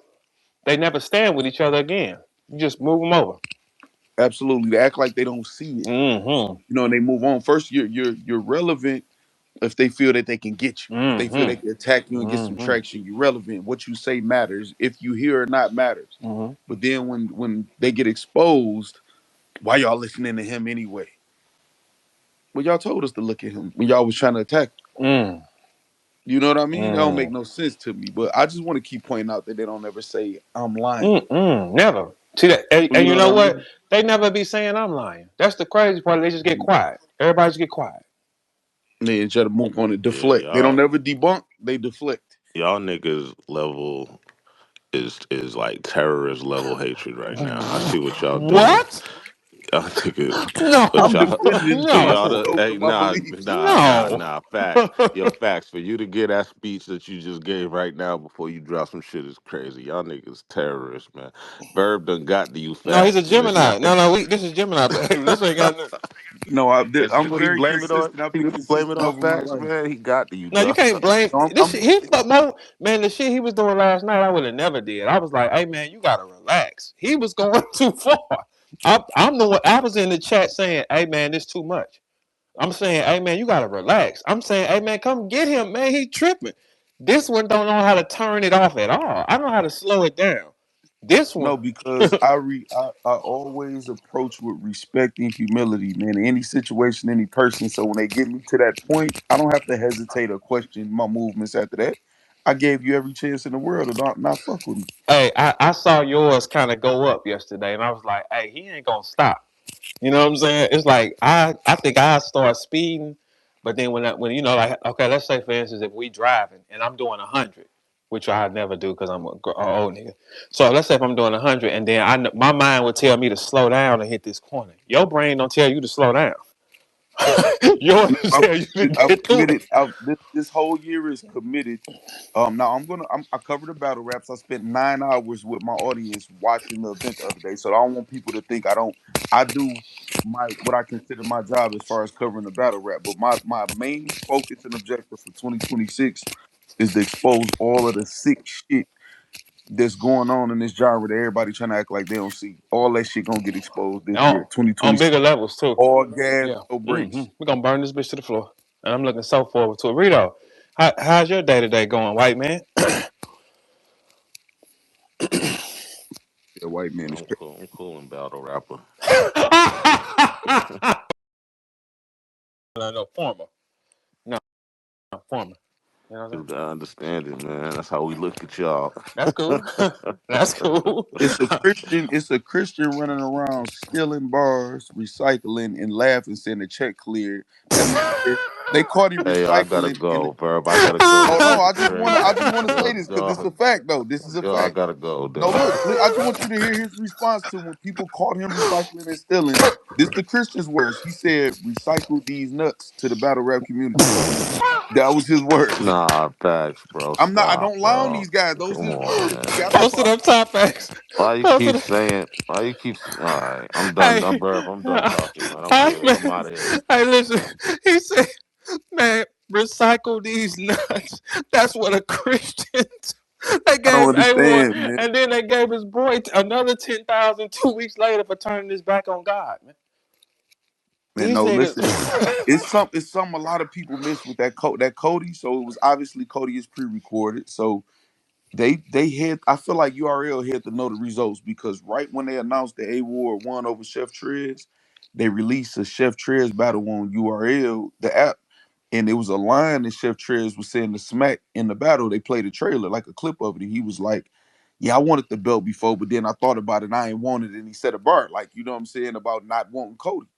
they never stand with each other again. You just move them over. Absolutely. They act like they don't see it. Mm-hmm. And they move on. First, you're relevant if they feel that they can get you. If they feel they Mm-hmm. can attack you and get some Mm-hmm. traction, you're relevant. What you say matters. If you hear or not matters. Mm-hmm. But then when they get exposed, why y'all listening to him anyway? Well, y'all told us to look at him when y'all was trying to attack. Mm. You know what I mean? That don't make Mm. no sense to me. But I just want to keep pointing out that they don't ever say I'm lying. Mm-mm. Never. See that? You And know you what know I what? mean? They never be saying I'm lying. That's the crazy part. They just get quiet. Everybody just get quiet. They try to move on and Yeah, deflect. They don't never debunk. They deflect. y'all niggas level is like terrorist level hatred right now. I see what y'all doing. What? Y'all niggas, but No. I'm y'all defending for my y'all No. to scope hey and my nah beliefs. No. facts. Your facts for you to get that speech that you just gave right now before you drop some shit is crazy. Y'all niggas terrorists, man. Verb done got to you No, he's a facts, and it's Gemini. not. No. This is Gemini behavior. This ain't got nothing. No, It's I'm can we very blame it on consistent. I've can been we blame it consistent on over my facts, life. man? He got to you, No, you dog. can't blame No, this shit. Man, the shit he was doing last night, I would have never did. I was like, hey man, you gotta relax. He was going too far. I'm the one. I was in the chat saying, hey man, this too much. I'm saying, hey man, you gotta relax. I'm saying, hey man, come get him, man. He tripping. This one don't know how to turn it off at all. I know how to slow it down. This one, No, because I always approach with respect and humility, man, in any situation, any person. So when they get me to that point, I don't have to hesitate or question my movements after that. I gave you every chance in the world to not fuck with me. hey, I saw yours kind of go up yesterday, and I was like, hey, he ain't gonna stop. You know what I'm saying? It's like I think I start speeding, but then when you know, like, okay, let's say for instance, if we driving and I'm doing 100, which I never do because I'm a old nigga. So let's say if I'm doing 100, and then my mind would tell me to slow down and hit this corner. Your brain don't tell you to slow down. Yours No, tell you to I've get through committed. This whole year is committed. Now I covered the battle raps. I spent 9 hours with my audience watching the event the other day. So I don't want people to think I don't. I do my what I consider my job as far as covering the battle rap. But my main focus and objective for 2026 is to expose all of the sick shit that's going on in this genre that everybody trying to act like they don't see. All that shit gonna get exposed this year, on 2026. bigger levels too. All gas, Yeah. no brakes. We're gonna burn this bitch to the floor. And I'm looking so forward to it. Rito, how's your day to day going, white man? Yeah, white man is I'm crazy. cool. I'm cool in battle rapper. No, former. No, former. You know what I'm saying? Dude, I understand it, man. That's how we look at y'all. That's cool. That's cool. It's a Christian running around stealing bars, recycling, and laughing, saying the check cleared. That means they caught him Hey, I gotta recycling. And go, Verb. I gotta go. oh This no, is crazy. I just want to say Yo, this because this is yo, a fact though. This is a yo, I fact. gotta go, No, dog. look, I just want you to hear his response to when people caught him recycling and stealing. This the Christian's words. He said, "Recycle these nuts" to the battle rap community. That was his words. Nah, facts, bro. I'm not. I Stop, don't lie on bro. these guys. Those Come his on, words. You man. got to Post it try. up top, X. Why you Post keep it. saying? Why you keep? All right, I'm done. Hey, I'm Verb. I'm done talking, man. I'm I, good. man, I'm out of here. hey, listen. He said, "Man, recycle these nuts." That's what a Christian. They I don't gave A1, understand, man. and then they gave his boy another 10,000 2 weeks later for turning his back on God. Man, Man, these no, niggas. listen. It's something a lot of people miss with that Cody. So it was obviously Cody is pre-recorded. So they had. I feel like URL had to know the results because right when they announced the A Ward won over Chef Trez, they released a Chef Trez battle on URL, the app, and it was a line that Chef Trez was saying to Smack in the battle. They played a trailer, like a clip of it, and he was like, "Yeah, I wanted the belt before, but then I thought about it, and I ain't wanted it." And he said a bar, like you know what I'm saying about not wanting Cody.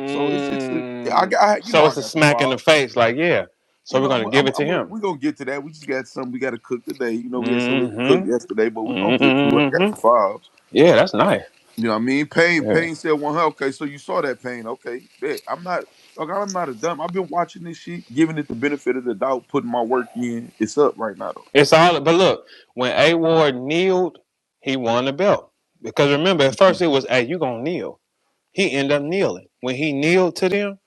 So you know So I it's a got the smack in the files. face, like, yeah. So You we're know, gonna give it to him. we gonna get to that. We just got something we got to cook today. You know, we had something to cook Mm-hmm. yesterday, but we gonna get to it. I got Mm-hmm. the files. Yeah, that's nice. You know what I mean? Pain, Yeah. Pain said one. Okay, so you saw that Pain. Okay, bet. I'm not. Look, I'm not a dumb. I've been watching this shit, giving it the benefit of the doubt, putting my work in. It's up right now, though. It's all, but look, when A Ward kneeled, he won the belt. Because remember, at first it was, hey, you gonna kneel. He ended up kneeling. When he kneeled to them,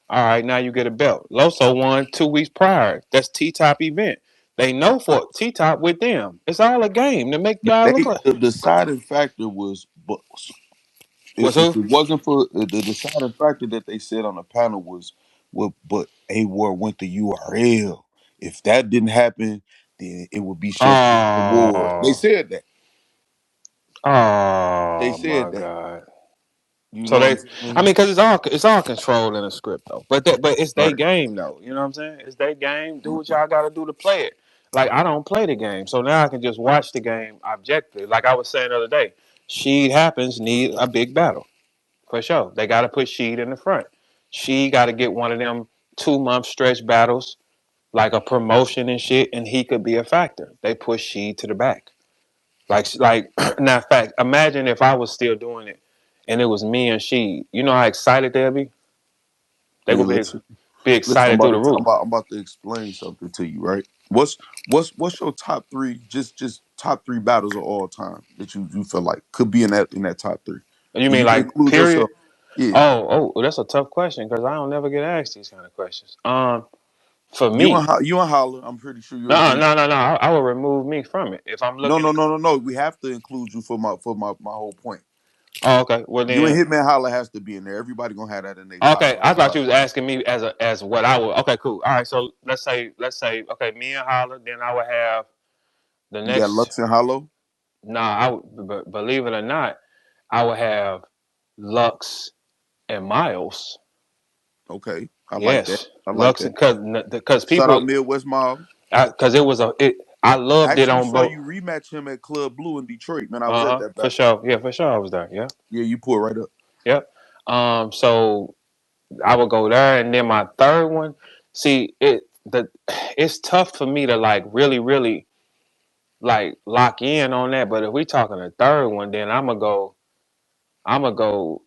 all right, now you get a belt. Loso won 2 weeks prior. That's T Top event. They know for T Top with them. It's all a game to make No, y'all look like the deciding factor was, but what's if who? it wasn't for the deciding factor that they said on the panel was, well, but A Ward went to URL. If that didn't happen, then it would be Chef Award. They Oh, said that. They oh said my that. God. You So know what they, I'm I saying? mean, because it's all controlled in a script though. But it's their Right. game though. You know what I'm saying? It's their game. Do what y'all got to do to play it. Like I don't play the game, so now I can just watch the game objectively. Like I was saying the other day, Sheed happens need a big battle for sure. They got to put Sheed in the front. She got to get one of them 2 month stretch battles, like a promotion and shit, and he could be a factor. They push Sheed to the back. Like now, fact. Imagine if I was still doing it, and it was me and she. You know how excited they'd be. They Man, would listen. be Listen, excited through the roof. I'm about to explain something to you, right? What's your top three, just top three battles of all time that you feel like could be in that top three? You And mean you can like include period? yourself. Yeah. Oh, that's a tough question because I don't never get asked these kind of questions. For me, You and Holler, I'm pretty sure you'll agree. no. I will remove me from it if I'm looking. No. We have to include you for my whole point. Oh, okay. Well You and then, Hitman Holler has to be in there. Everybody gonna have that in their okay. I thought top you was three. asking me as what I would. Okay, cool. All right. So let's say okay, me and Holla. Then I would have the You got next. Lux and Hollow. Nah, believe it or not, I would have Lux and Miles. Okay, I like that. Yes, I like Lux that. because Shout out people Midwest Miles. because it was a it. I I loved it actually on saw both. you rematch him at Club Blue in Detroit, man. I was at that For battle. sure. Yeah, for sure. I was there. Yeah, Yeah, you pulled right up. yep. So I would go there, and then my third one. See it's tough for me to like really like lock in on that. But if we talking a third one, then I'm gonna go. I'm gonna go.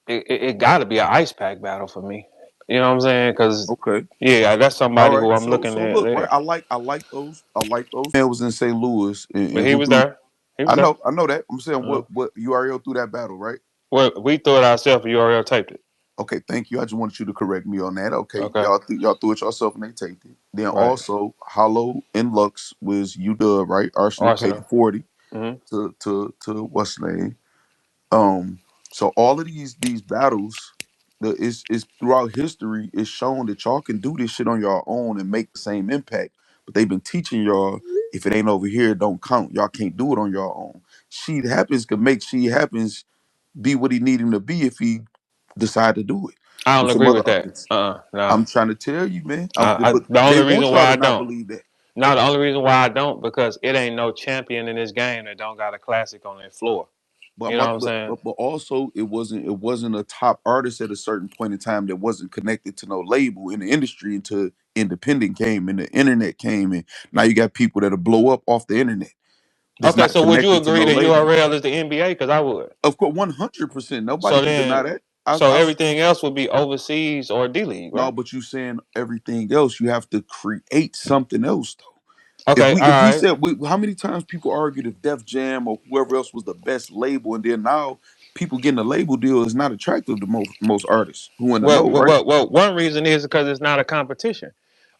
It got to be an ice pack battle for me. You know what I'm saying? Because Okay. yeah, that's All somebody right. who I'm So looking so at look, right. there. I like those. I like those. Man was in St. Louis But and he who was threw there. He was I there. know, I know that. I'm saying Uh, what URL threw that battle, right? well, we threw it ourselves. You already taped it. Okay, thank you. I just wanted you to correct me on that. Okay, Okay. y'all threw it yourself and they taped it. Then Right. also Hollow and Lux was UW, right? Arsenal paid Arsenal. 40 Hmm. to what's the name? Um, so all of these battles, is throughout history, is shown that y'all can do this shit on your own and make the same impact. But they've been teaching y'all if it ain't over here, it don't count. Y'all can't do it on your own. She happens could make she happens be what he need him to be if he decide to do it I don't with some agree other with that. artists. No. I'm trying to tell you, man. But The they only want reason y'all why to I not don't. believe that. No, the only reason why I don't because it ain't no champion in this game that don't got a classic on their floor. But You I'm know what about, I'm saying? but also it wasn't a top artist at a certain point in time that wasn't connected to no label in the industry until independent came and the internet came and now you got people that'll blow up off the internet that's Okay, not so would you connected to agree no that label. URL is the NBA? Because I would. Of course, 100%. Nobody So can deny then, that. so I everything else would be overseas or D League, no, right? but you saying everything else, you have to create something else though. If Okay, we all if we right. said how many times people argued if Def Jam or whoever else was the best label, and then now people getting a label deal is not attractive to most artists who in the know, right? One reason is because it's not a competition.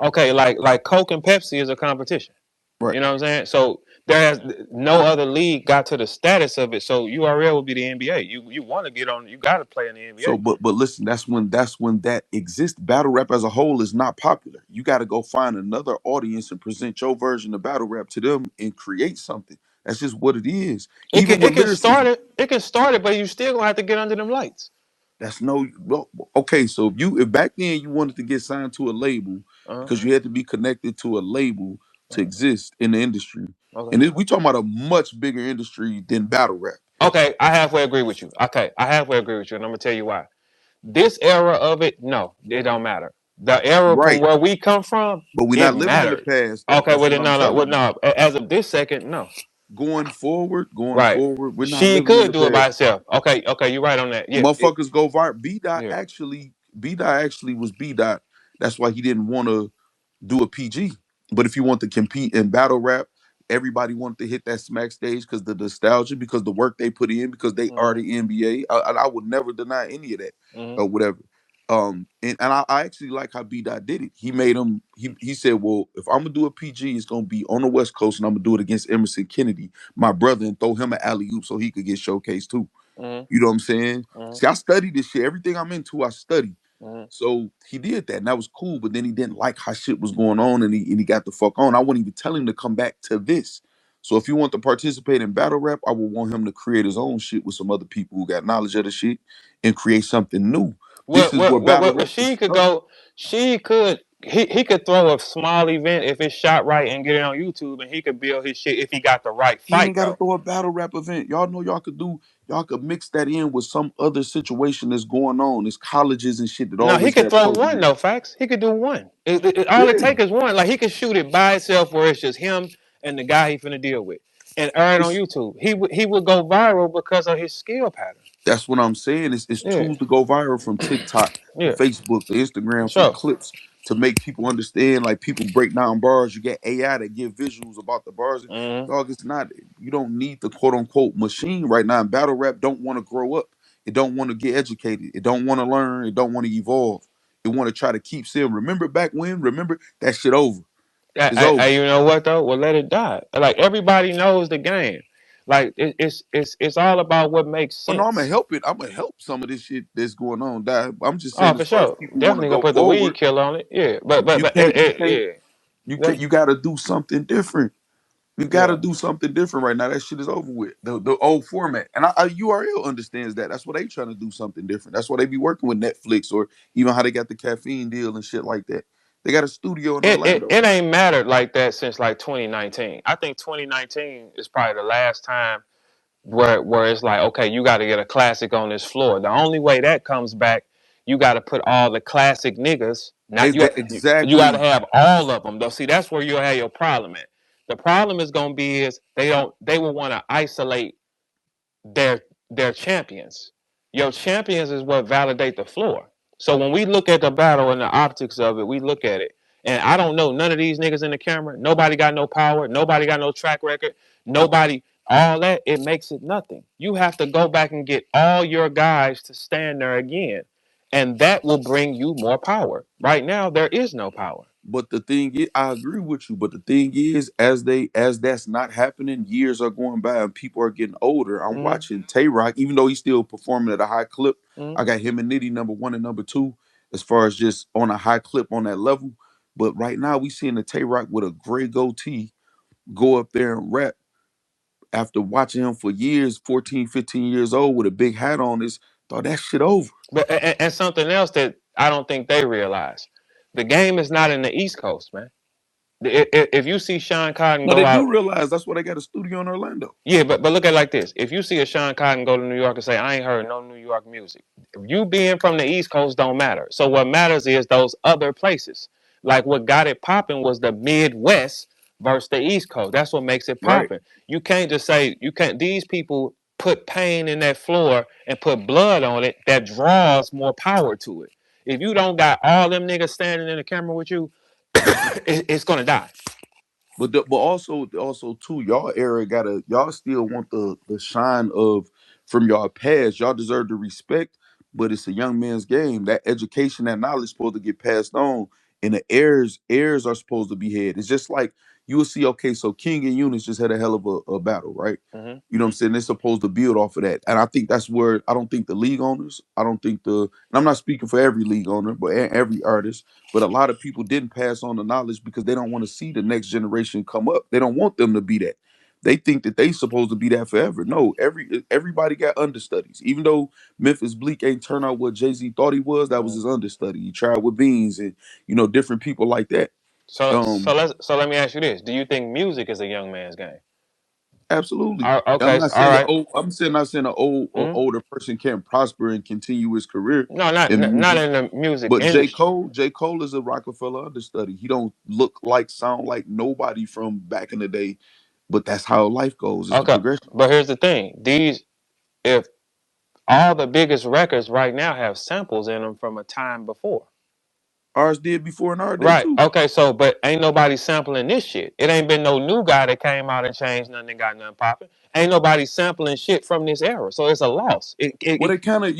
Okay, like Coke and Pepsi is a competition. Right. You know what I'm saying? So there has no other league got to the status of it. So URL would be the NBA. You want to get on? You got to play in the So, NBA. but listen, that's when that exists. Battle rap as a whole is not popular. You got to go find another audience and present your version of battle rap to them and create something. That's just what it is. Even with It can start lyricism, it. It can start it, but you still gonna have to get under them lights. that's no well, okay. So if back then you wanted to get signed to a label Uh-huh. because you had to be connected to a label to Uh-huh. exist in the industry, Okay. and we talking about a much bigger industry than battle rap, Okay, I halfway agree with you. Okay, I halfway agree with you, and I'm gonna tell you why. This era of it, no, it don't matter. The era from right? where we come from, But we're it not living in the matters. past. Okay, That's well what then I'm no, well telling you. no. As of this second, no. Going Right. forward, we're not She living in could the do it by past. herself. Okay, okay, you're right on that. Yeah, Motherfuckers go viral. yeah. B dot actually was B dot. That's why he didn't want to do a PG. But if you want to compete in battle rap, everybody wanted to hit that smack stage because the nostalgia, because the work they put in, because they are Mm-hmm. the NBA. I would never deny any of that Mm-hmm. or whatever. And I actually like how B Dot did it. He made him. He said, "Well, if I'm gonna do a PG, it's gonna be on the West Coast, and I'm gonna do it against Emerson Kennedy, my brother, and throw him an alley oop so he could get showcased too." Mm-hmm. You know what I'm saying? Mm-hmm. See, I studied this shit. Everything I'm into, I study. Mm-hmm. So he did that, and that was cool. But then he didn't like how shit was going on, and he got the fuck on. I wouldn't even tell him to come back to this. So if you want to participate in battle rap, I would want him to create his own shit with some other people who got knowledge of the shit and create something new. This is where battle rap is She could stuck. go. She could. He could throw a small event if it's shot right and get it on YouTube, and he could build his shit if he got the right He fight ain't got to though. throw a battle rap event. Y'all know y'all could do. Y'all could mix that in with some other situation that's going on. It's colleges and shit that No, he always could have throw one programs. though. Facts. He could do one. All it Yeah, take is one. Like he could shoot it by itself, where it's just him and the guy he finna deal with, and earn on it's YouTube. He would go viral because of his skill pattern. That's what I'm saying. It's Yeah, tools to go viral from TikTok to yeah, Facebook to for Instagram from sure. clips to make people understand. Like people break down bars. You get AI that give visuals about the bars. Mm-hmm. Dog, it's not. You don't need the quote unquote machine right now. And battle rap don't want to grow up. It don't want to get educated. It don't want to learn. It don't want to evolve. It want to try to keep saying, remember back when? Remember that shit over. It's over. You know what though? Well, let it die. Like everybody knows the game. Like it's all about what makes Oh no, I'm gonna sense. help it. I'm gonna help some of this shit that's going on. Die. I'm just Oh, saying, for as far as sure. people want to Definitely gonna go put the weed forward, killer on it. Yeah, but you can't. You can't. yeah. You That's can you got to do something different. We got to Yeah. do something different right now. That shit is over with. The old format, and URL understands that. That's why they trying to do something different. That's why they be working with Netflix or even how they got the caffeine deal and shit like that. They got a studio in Orlando. It ain't mattered like that since like 2019. I think 2019 is probably the last time where it's like, okay, you got to get a classic on this floor. The only way that comes back, you got to put all the classic niggas. Not you got to Exactly. have all of them though. See, that's where you'll have your problem at. The problem is gonna be is they will want to isolate their their champions. Your champions is what validate the floor. So when we look at the battle and the optics of it, we look at it. And I don't know none of these niggas in the camera. Nobody got no power. Nobody got no track record. Nobody, all that, it makes it nothing. You have to go back and get all your guys to stand there again. And that will bring you more power. Right now, there is no power. But the thing is, I agree with you. But the thing is, as that's not happening, years are going by and people are getting older. I'm Mm-hmm. watching Tay Rock, even though he's still performing at a high clip. Mm-hmm. I got him and Nitty number one and number two, as far as just on a high clip on that level. But right now, we seeing the Tay Rock with a gray goatee go up there and rap after watching him for years, 14, 15 years old with a big hat on. Is thought that shit over. But and something else that I don't think they realize, the game is not in the East Coast, man. If you see Sean Cotton No, go they do out, realize that's why they got a studio in Orlando. yeah, but look at it like this: if you see a Sean Cotton go to New York and say, "I ain't heard no New York music," you being from the East Coast don't matter. So what matters is those other places. Like what got it popping was the Midwest versus the East Coast. That's what makes it Right. popping. You can't just say you can't. These people put pain in that floor and put blood on it. That draws more power to it. If you don't got all them niggas standing in the camera with you, it's gonna die. But also too, y'all era gotta y'all still want the shine of from y'all past. Y'all deserve the respect, but it's a young man's game. That education, that knowledge supposed to get passed on, and the heirs are supposed to be had. It's just like you will see, okay, so King and Eunice just had a hell of a battle, right? Mm-hmm. You know what I'm saying? They're supposed to build off of that. And I think that's where I don't think the league owners, I don't think and I'm not speaking for every league owner, but every artist, but a lot of people didn't pass on the knowledge because they don't want to see the next generation come up. They don't want them to be that. They think that they supposed to be that forever. No, everybody got understudies. Even though Memphis Bleak ain't turn out what Jay-Z thought he was, that was Mm-hmm. his understudy. He tried with Beans and different people like that. So Um, let me ask you this: do you think music is a young man's game? Absolutely. I'm Okay, not all saying the right. old. I'm saying not saying an old or Mm-hmm. older person can't prosper and continue his career No, in not music. in the music But industry. J. Cole is a Rockefeller understudy. He don't look like, sound like nobody from back in the day. But that's how life goes. It's the Okay, progression. but here's the thing: these, if all the biggest records right now have samples in them from a time before. Ours did before in our day Right. too. Okay. So, but ain't nobody sampling this shit. It ain't been no new guy that came out and changed nothing and got nothing popping. Ain't nobody sampling shit from this era. So it's a loss. Well, they kind of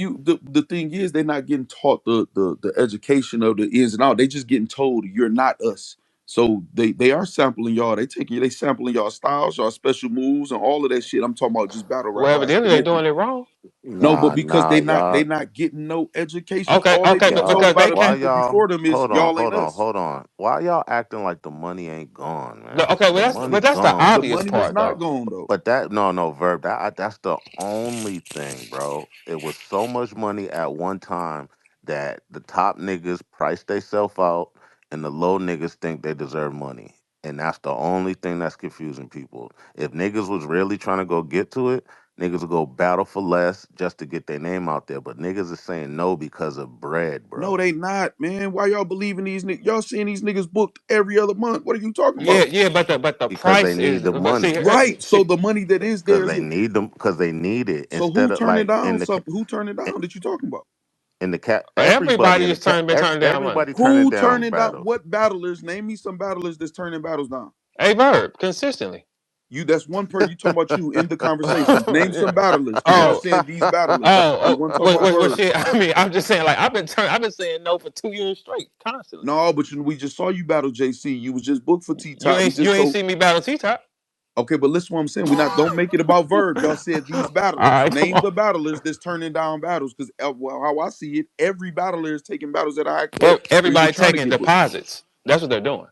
the thing is they're not getting taught the education of the ins and out. They just getting told you're not us. So they are sampling y'all. They sampling y'all styles, y'all special moves, and all of that shit. I'm talking about just battle rap Well, wise evidently they connecting. doing it wrong. No, but Nah, because nah, they y'all. not getting no education. Okay. All they Okay. been Y'all, told Because by they the why can't. people y'all? before them is Hold on, y'all ain't hold on, us. hold on. Why y'all acting like the money ain't gone, man? Okay. The But money that's the gone. The obvious money is part, not though. gone though. But that no verb that's the only thing, bro. It was so much money at one time that the top niggas price themselves out and the low niggas think they deserve money. And that's the only thing that's confusing people. If niggas was really trying to go get to it, niggas would go battle for less just to get their name out there. But niggas is saying no because of bread, No, bro. they not, man. Why y'all believing these niggas? Y'all seeing these niggas booked every other month. What are you talking Yeah. about? Yeah. But the Because they price need is. the But see, money. Right. So see. the money that is there Because is they need them. Because they need it so instead who of turning like down something? Who turning down that you talking about? in the cat everybody Everybody in the is cat been turning down money. everybody turning Who down turning down battles. what battlers? Name me some battlers that's turning battles down. A verb consistently. You that's one person you talking about you in the conversation. Name Yeah. some battlers because y'all Oh, saying these battlers. We oh, want to talk about well, Verb. shit. I mean, I'm just saying, like, I've been saying no for 2 years straight, constantly. No, but we just saw you battle JC. You was just booked for T Top. We You just ain't told see me battle T Top. okay, but listen what I'm saying. We not don't make it about Verb. Y'all said these All battlers. right, come Name on. the battlers that's turning down battles. Because well, how I see it, every battler is taking battles at a high clip Well, or even everybody trying to taking get booked. deposits. That's what they're doing.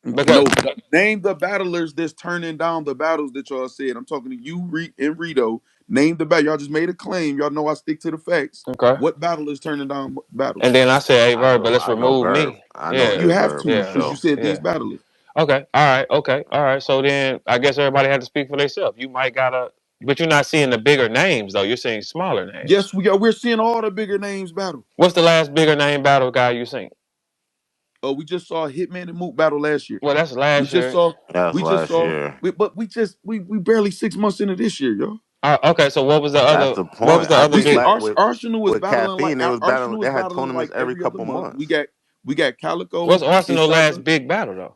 Because No, name the battlers that's turning down the battles that y'all said. I'm talking to you, and Rito. Name the battle. Y'all just made a claim. Y'all know I stick to the facts. okay. What battle is turning down And battles? then I said, hey, Verb, but let's I know remove Verb. me. I know Yeah, You A have Verb for to, yeah, because you sure. said these yeah. battlers. Okay, all right, okay, all right. So then I guess everybody had to speak for themselves. You might gotta, but you're not seeing the bigger names though. You're seeing smaller names. Yes, we are. We're seeing all the bigger names battle. What's the last bigger name battle guy you seen? Oh, we just saw Hitman and Mook battle last year. Well, that's We last just year. saw. That was We just last saw. year. But we barely 6 months into this year, y'all. Okay, so what was the That's other? the What was point. the I other We think big? see like with Arsenal was with battling like caffeine, they was battling. Arsenal They was had battling tournaments like every every other couple month. months. We got What's Calico and Arsenal Shaka. last big battle though?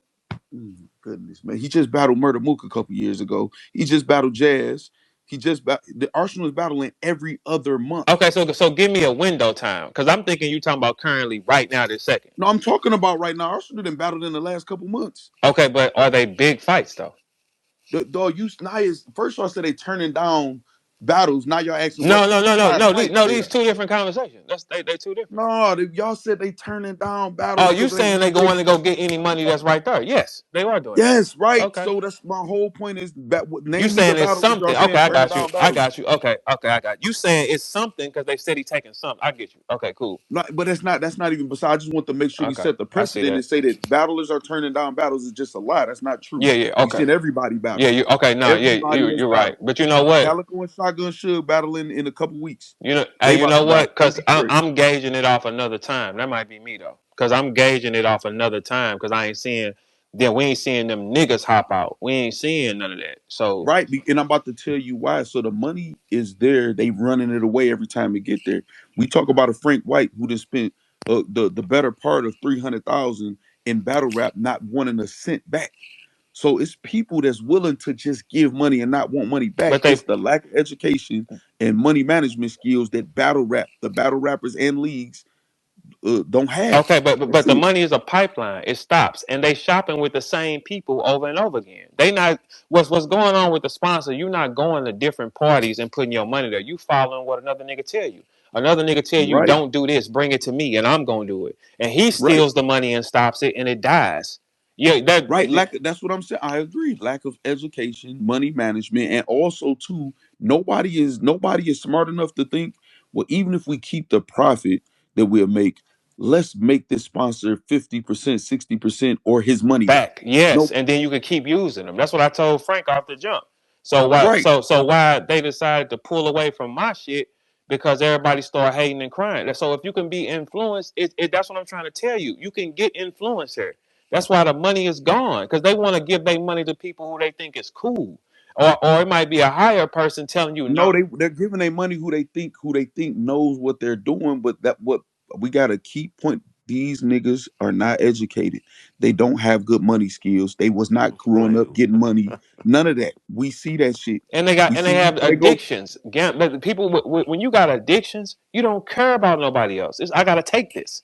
Goodness, man. He just battled Murder Mook a couple years ago. He just battled Jazz. The Arsenal is battling every other month. Okay, so give me a window time because I'm thinking you talking about currently right now this second. No, I'm talking about right now. Arsenal done battled in the last couple months. Okay, but are they big fights though? The dog you now is first y'all said they turning down battles. Now y'all asking what No, no, no, no, size no. fights No, they these are. two different conversations. They two different. No, y'all said they turning down Oh, battles you because they saying they they going to go get any money that's right there? Yes, they are doing that. yes, right. Okay. So that's my whole point is You name me the saying it's battles that y'all something? Okay, saying I turning got you. down I battles. got you. Okay, okay, I got you. You saying it's something because they said he taking something. I get you. Okay, cool. Not, but that's not even beside. I just want to make sure we Okay, set the I see precedent that. and say that battlers are turning down battles is just a lie. That's not true. Yeah, yeah. We Okay. seen everybody Yeah, battle. you okay? No, yeah, Everybody has you're right. battled. But you know what? Calico and Shotgun should battle in a couple weeks. You know, They hey, you about to know battle what? in Because Detroit. I'm gauging it off another time. That might be me though. Because I'm gauging it off another time. Because I ain't seeing. Then we ain't seeing them niggas hop out. We ain't seeing none of that. So Right, and I'm about to tell you why. So the money is there. They running it away every time they get there. We talk about a Frank White who just spent the better part of 300,000 in battle rap, not wanting a cent back. So it's people that's willing to just give money and not want money back. but It's they the lack of education and money management skills that the battle rappers and leagues don't have. okay, but That's the it. money is a pipeline. It stops, and they shopping with the same people over and over again. They not what's going on with the sponsor. You not going to different parties and putting your money there. You following what another nigga tell you. Another nigga tell you Right, don't do this, bring it to me, and I'm gonna do it. And he right. steals the money and stops it, and it dies. Yeah, that Right, that's what I'm saying. I agree. Lack of education, money management, and also too, nobody is smart enough to think, well, even if we keep the profit that we'll make, let's make this sponsor 50%, 60%, or his money back. back, yes, No, and then you can keep using them. That's what I told Frank off the jump. So why right, so why they decided to pull away from my shit because everybody started hating and crying. So if you can be influenced, that's what I'm trying to tell you. You can get influence here. That's why the money is gone because they want to give their money to people who they think is cool, or it might be a higher person telling you no, no. they're giving their money who they think knows what they're doing, but that what we gotta keep point. These niggas are not educated. They don't have good money skills. They was not growing Wait, up getting money. None of that. We see that shit. And they We got and they see have how they go. addictions. But people, when you got addictions, you don't care about nobody else. I got to take this.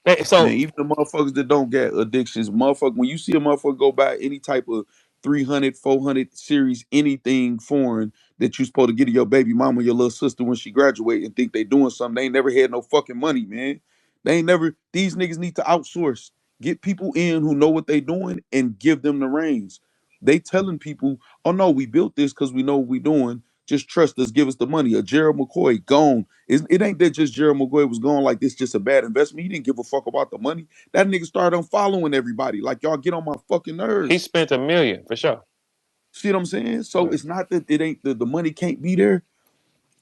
Man, So even the motherfuckers that don't get addictions, motherfucker, when you see a motherfucker go buy any type of 300, 400 series, anything foreign that you supposed to get to your baby mama, your little sister when she graduate and think they doing something, they ain't never had no fucking money, man. They ain't never, these niggas need to outsource. Get people in who know what they doing and give them the reins. They telling people, oh no, we built this because we know what we doing. Just trust us, give us the money. A Gerald McCoy gone. It ain't that just Gerald McCoy was gone like this just a bad investment. He didn't give a fuck about the money. That nigga started unfollowing everybody. Like y'all get on my fucking he nerves. spent $1 million for sure. See what I'm saying? So Yeah. it's not that it ain't the money can't be there.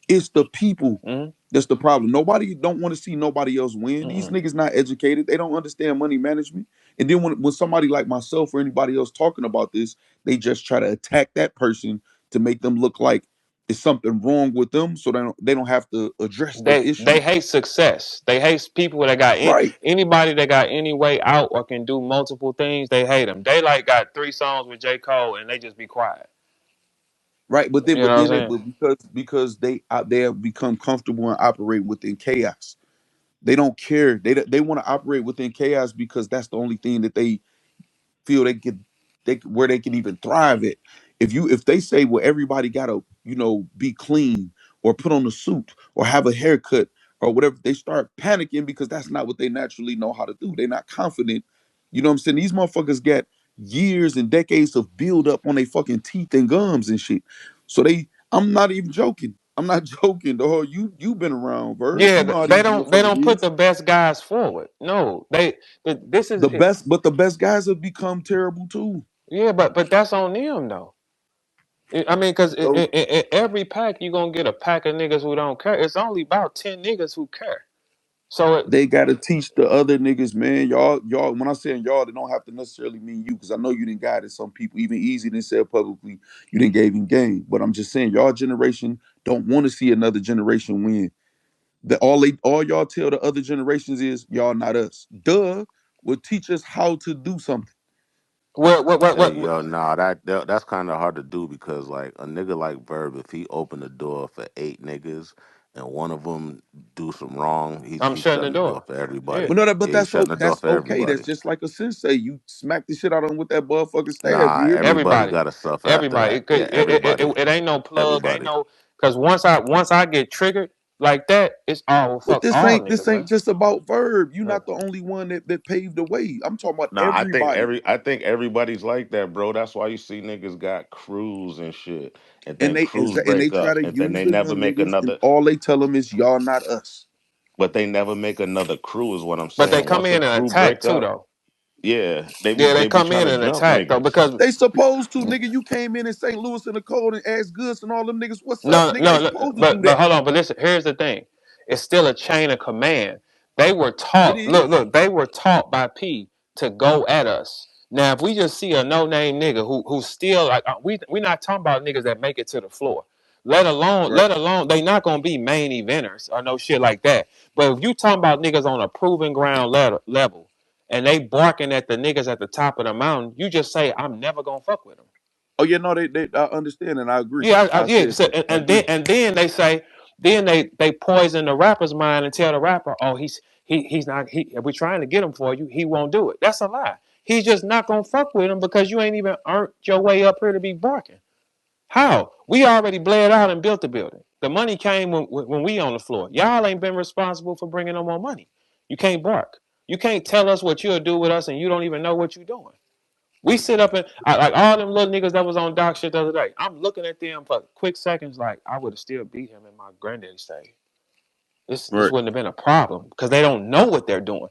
It's the people Mm-hmm. that's the problem. Nobody don't want to see nobody else win. These Mm-mm. niggas not educated. They don't understand money management. And then when somebody like myself or anybody else talking about this, they just try to attack that person to make them look like it's something wrong with them, so they don't have to address the They issue. hate success. They hate people that got Right. anybody that got any way out or can do multiple things. They hate them. They like got 3 songs with J. Cole and they just be quiet. Right, but then You know but what I'm then they saying? but because they have become comfortable and operate within chaos. They don't care. They want to operate within chaos because that's the only thing that they feel where they can even thrive at. If they say, well, everybody gotta be clean or put on a suit or have a haircut or whatever, they start panicking because that's not what they naturally know how to do. They're not confident. You know what I'm saying? These motherfuckers years and decades of build up on their fucking teeth and gums and shit. So I'm not even joking. I'm not joking, dog. You been around, Verb. Yeah, You know how they these don't motherfuckers put is. the best guys forward. No, this is The best, but the best guys have become terrible too. yeah, but that's on them though. I mean, because So in every pack you gonna get a pack of niggas who don't care. It's only about 10 niggas who care. So they gotta teach the other niggas, man. Y'all. When I say y'all, they don't have to necessarily mean you, because I know you didn't guide some people. Even Easy didn't say it publicly. You didn't gave him game. But I'm just saying, y'all generation don't want to see another generation win. All y'all tell the other generations is y'all not us. Duh, will teach us how to do something. Hey yo, nah, that's kind of hard to do because like a nigga like Verb, if he opened the door for 8 niggas and one of them do some wrong, I'm he's shutting the shutting the door door. for Yeah, everybody. But no, Yeah, he's shutting the door that's for okay. That's everybody. just like a sensei. You smack the shit out of him with that motherfucking staff. You Nah, hear me? everybody everybody, got to suffer after everybody. that. Yeah, everybody, It ain't no plug, ain't everybody. no. Because once I get triggered like that, it's all But fuck all this niggas, ain't man. just about Verb. You're Uh, not the only one that paved the way. I'm talking about Nah, everybody. I think everybody's like that, bro. That's why you see niggas got crews and shit, and And then crews and they break try up, to and then use they the never young make niggas, and another. all they tell them is y'all not us. But they never make another crew, is what I'm but they saying. come Once a in and crew attack break too, up, though. yeah, Yeah, they they be come trying in to and jump attack though niggas. because They supposed to, nigga. You came in St. Louis in the cold and asked Goods and all them niggas, what's up, no, nigga? They no, no, supposed to do but that. hold on. But listen, here's the thing: it's still a chain of command. They were It taught. is. Look. They were taught by P to go at us. Now, if we just see a no name nigga who's still like we not talking about niggas that make it to the floor. Right. Let alone they not gonna be main eventers or no shit like that. But if you talking about niggas on a proving ground level and they barking at the niggas at the top of the mountain, you just say I'm never gonna fuck with them. Oh yeah, no, they I understand and I agree. Yeah, I yeah. said So, that. I agree. and then they say, then they poison the rapper's mind and tell the rapper, oh, he's not. If we trying to get him for you, he won't do it. That's a lie. He's just not gonna fuck with him because you ain't even earned your way up here to be barking. How? We already bled out and built the building. The money came when we on the floor. Y'all ain't been responsible for bringing no more money. You can't bark. You can't tell us what you'll do with us, and you don't even know what you're doing. We sit up and like all them little niggas that was on doc shit the other day. I'm looking at them for quick seconds, like I would have still beat him in my granddaddy's day. This Right. wouldn't have been a problem because they don't know what they're doing.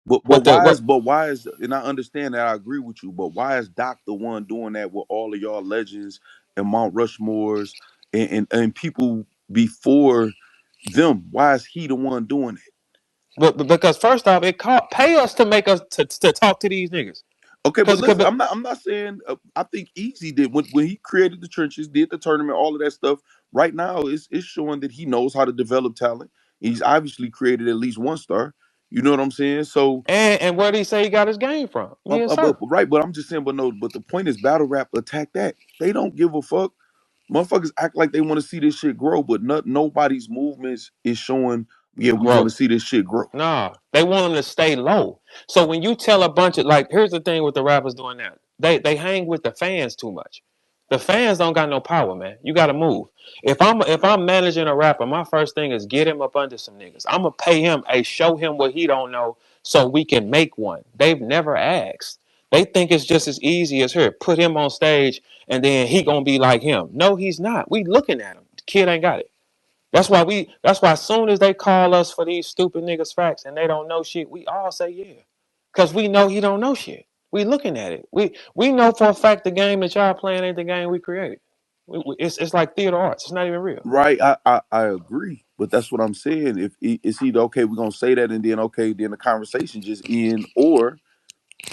What the what? But why is, and I understand that, I agree with you, but why is Doc the one doing that with all of y'all legends and Mount Rushmores and people before them? Why is he the one doing it? But because first off, pay us to make us to talk to these niggas. Okay, but Cause, listen, cause I'm not saying I think Easy did when he created the trenches, did the tournament, all of that stuff. Right now, it's showing that he knows how to develop talent. He's obviously created at least one star. You know what I'm saying? So, and where did he say he got his game from? Me and Sir. right, but I'm just saying, but no, but the point is, battle rap attack that. They don't give a fuck. Motherfuckers act like they want to see this shit grow, but nobody's movements is showing. Yeah, we want to Growth. see this shit grow. Nah, they want them to stay low. So when you tell a bunch of like, here's the thing with the rappers doing that. They hang with the fans too much. The fans don't got no power, man. You got to move. If I'm managing a rapper, my first thing is get him up under some niggas. I'm gonna pay him a show him what he don't know so we can make one. They've never asked. They think it's just as easy as here. Put him on stage and then he gonna be like him. No, he's not. We looking at him. The kid ain't got it. That's why as soon as they call us for these stupid niggas facts and they don't know shit, we all say yeah. Cause we know he don't know shit. We looking at it. We know for a fact the game that y'all playing ain't the game we created. It's like theater arts. It's not even real. Right, I agree, but that's what I'm saying. If it's either okay, we're gonna say that, and then okay, then the conversation just end, or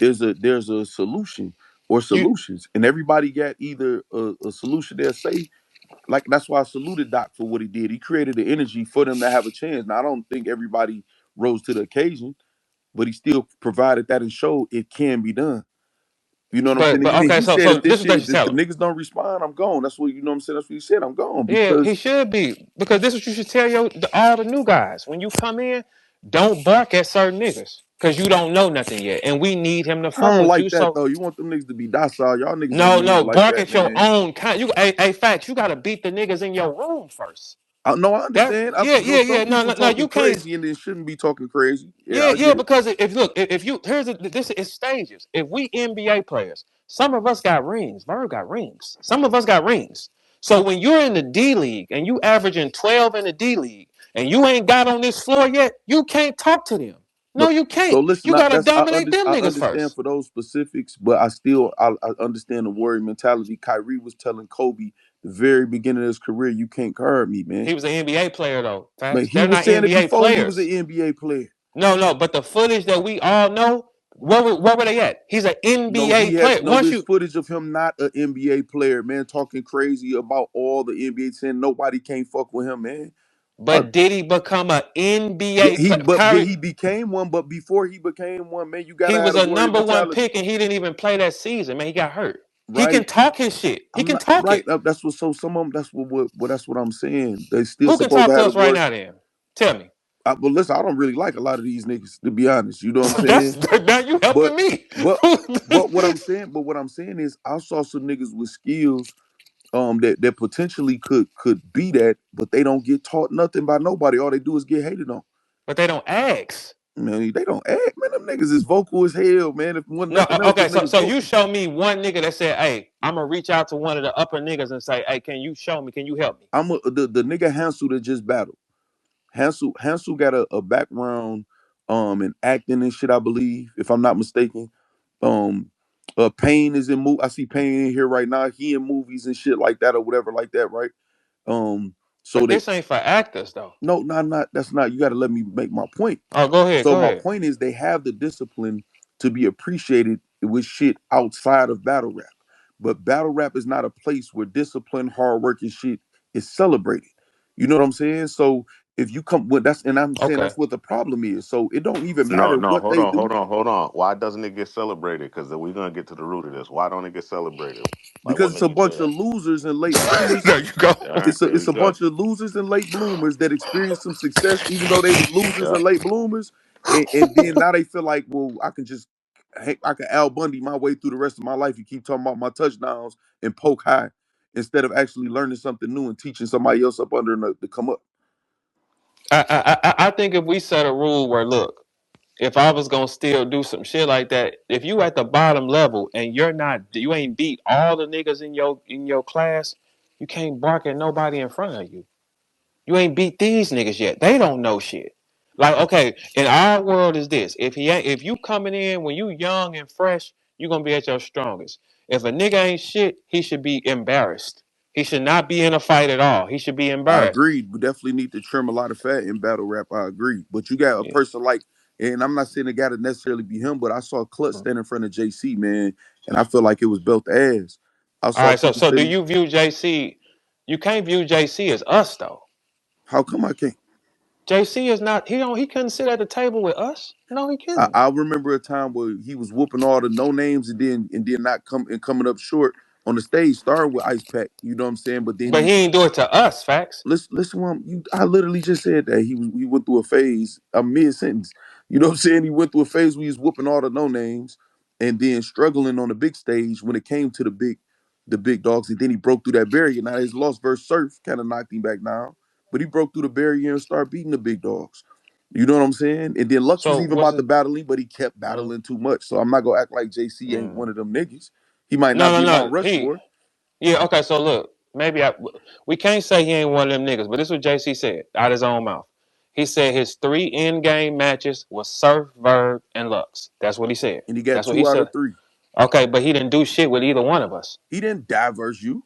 there's a solution or You solutions, and everybody got either a solution they'll say. Like that's why I saluted Doc for what he did. He created the energy for them to have a chance. Now I don't think everybody rose to the occasion, but he still provided that and showed it can be done. You know what I'm saying? but okay, He said so if this this is what shit, you if tell the him. niggas don't respond, I'm gone. That's what, you know what I'm saying. That's what he said. I'm gone Yeah, he because should be because this is what you should tell all the new guys when you come in. Don't bark at certain niggas because you don't know nothing yet, and we need him to I fuck don't with you. like that So though. You want them niggas to be docile. Y'all niggas ain't no, moving no, like bark that, at your man. own kind. You, a fact, you got to beat the niggas in your room first. No, I That understand. yeah, No, yeah, some yeah. No, people no, no. talking You can't. crazy and they shouldn't be talking crazy. Yeah, Yeah, I yeah. get it. Because if look, if you here's this is stages. If we NBA players, some of us got rings. Bird got rings. Some of us got rings. So when you're in the D League and you averaging 12 in the D League and you ain't got on this floor yet, you can't talk to them. No, No, you so can't. listen, You gotta that's dominate them I niggas understand first. for those specifics, but I understand the warrior mentality. Kyrie was telling Kobe the very beginning of his career, you can't guard me, man. He was an NBA player though. Man, Facts. he They're was not saying it NBA before he was an players. NBA player. No, no. But the footage that we all know, where were they at? He's an No, NBA he has player. no. Once There's you footage of him not an NBA player, man, talking crazy about all the NBA saying nobody can't fuck with him, man. Uh, But did he become an yeah, NBA he player? but yeah, Kyrie, he became one, but before he became one, man, you gotta he have was the a warrior number one mentality, pick and he didn't even play that season. Man, he got hurt. He can right? talk his shit. He I'm can not talk right. it. That's what. So some of them. That's that's what I'm saying. They still Who can supposed to talk have to the us right word. now then? Tell me. But listen, I don't really like a lot of these niggas, to be honest. You know what I'm That's saying? now you But helping me. but what I'm saying is, I saw some niggas with skills that potentially could be that, but they don't get taught nothing by nobody. All they do is get hated on. But they don't ask. Man, they don't act. Man, them niggas is vocal as hell, man. If one No, nothing else, okay. them So niggas so you vocal. show me one nigga that said, "Hey, I'm gonna reach out to one of the upper niggas and say, hey, can you show me? Can you help me?" The nigga Hansel that just battled. Hansel got a background in acting and shit, I believe, if I'm not mistaken. Um Payne is in I see Payne in here right now. He in movies and shit like that or whatever like that, right? Um so But they this ain't for actors though. no, not that's not, you gotta let me make my point. Oh, go ahead. So Go my ahead. point is they have the discipline to be appreciated with shit outside of battle rap. But battle rap is not a place where discipline, hard work, and shit is celebrated. You know what I'm saying? So if you come with that's and I'm saying Okay. that's what the problem is. So it don't even No, matter no, what hold they on, do hold on, hold on. Why doesn't it get celebrated? Because we're gonna get to the root of this. Why don't it get celebrated? Like, what because it's a made you say bunch of that? losers and late bloomers. There you go. All right, there It's you a go. bunch of losers and late bloomers that experienced some success, even though they was losers Yeah. and late bloomers, and then now they feel like, well, I can just, hey, I can Al Bundy my way through the rest of my life. You keep talking about my touchdowns and poke high instead of actually learning something new and teaching somebody else up under to come up. I think if we set a rule where look, if I was gonna still do some shit like that, if you at the bottom level and you ain't beat all the niggas in your class, you can't bark at nobody in front of you. You ain't beat these niggas yet. They don't know shit. Like, okay, in our world is this. If you coming in when you young and fresh, you gonna be at your strongest. If a nigga ain't shit, he should be embarrassed. He should not be in a fight at all. He should be I embarrassed. agreed. We definitely need to trim a lot of fat in battle rap. I agree. But you got a Yeah. person like, and I'm not saying it got to necessarily be him, but I saw Clutch All stand in front of JC, man, and I feel like it was built ass. I saw right, people so do say, you view JC? You can't view JC as us though. how come I can't? JC is not. He couldn't sit at the table with us. No, he couldn't. I remember a time where he was whooping all the no names and then not coming up short on the stage, starting with Ice Pack. You know what I'm saying? But then But he ain't do it to us. Facts. listen, I literally just said that he went through a phase, a mid sentence. You know what I'm saying? He went through a phase where he was whooping all the no names and then struggling on the big stage when it came to the big dogs. And then he broke through that barrier. Now his loss versus Surf kind of knocked him back down, but he broke through the barrier and started beating the big dogs. You know what I'm saying? And then Lux was So even what's about to it? battle him, but he kept Mm, battling too much. So I'm not gonna act like JC ain't one mm. of them niggas. He might No, not no, be Mount no. He Rushmore. Yeah, okay, so look, we can't say he ain't one of them niggas, but this is what JC said out his own mouth. He said his three end game matches was Surf, Verb, and Lux. That's what he said. And he got That's what he two out said. of three. Okay, but he didn't do shit with either one of us. He didn't diverse you.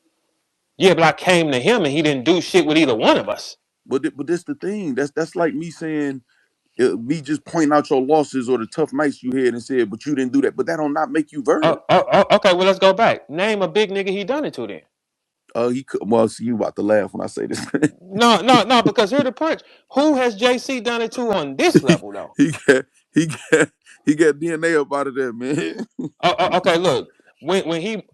Yeah, but I came to him and he didn't do shit with either one of us. But this the thing. That's like me saying, me just pointing out your losses or the tough nights you had and said, but you didn't do that. But that don't not make you Verb. Okay, well let's go back. Name a big nigga he done it to then. He could. Well, see, you about to laugh when I say this. No, no, no, because here's the punch. Who has JC done it to on this he, level though? he got he got he got DNA up out of there, man. Okay, look. When he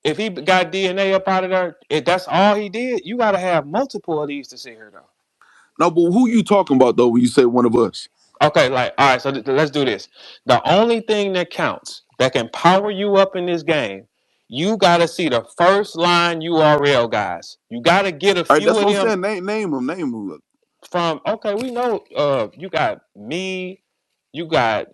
if he got DNA up out of there, if that's all he did, you got to have multiple of these to sit here though. No, but who you talking about though when you say one of us? Okay, like all right, so let's do this. The only thing that counts that can power you up in this game You gotta see the first line URL, guys. You gotta get a All right, few that's of what I'm them saying. Name them. Name them. from. Okay, we know. You got me. You got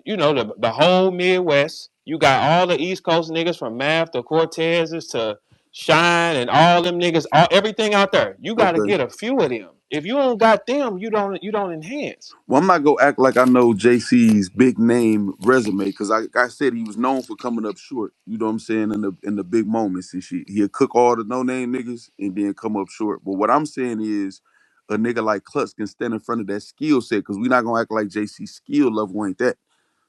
the whole Midwest. You got all the East Coast niggas from Math to Cortez's to Shine and all them niggas. Everything out there. You gotta Okay. get a few of them. If you don't got them, you don't enhance. Well, I'm not gonna act like I know JC's big name resume because I said he was known for coming up short. You know what I'm saying in the big moments and shit. He'll cook all the no name niggas and then come up short. But what I'm saying is, a nigga like Klutz can stand in front of that skill set because we not gonna act like JC's skill level ain't that.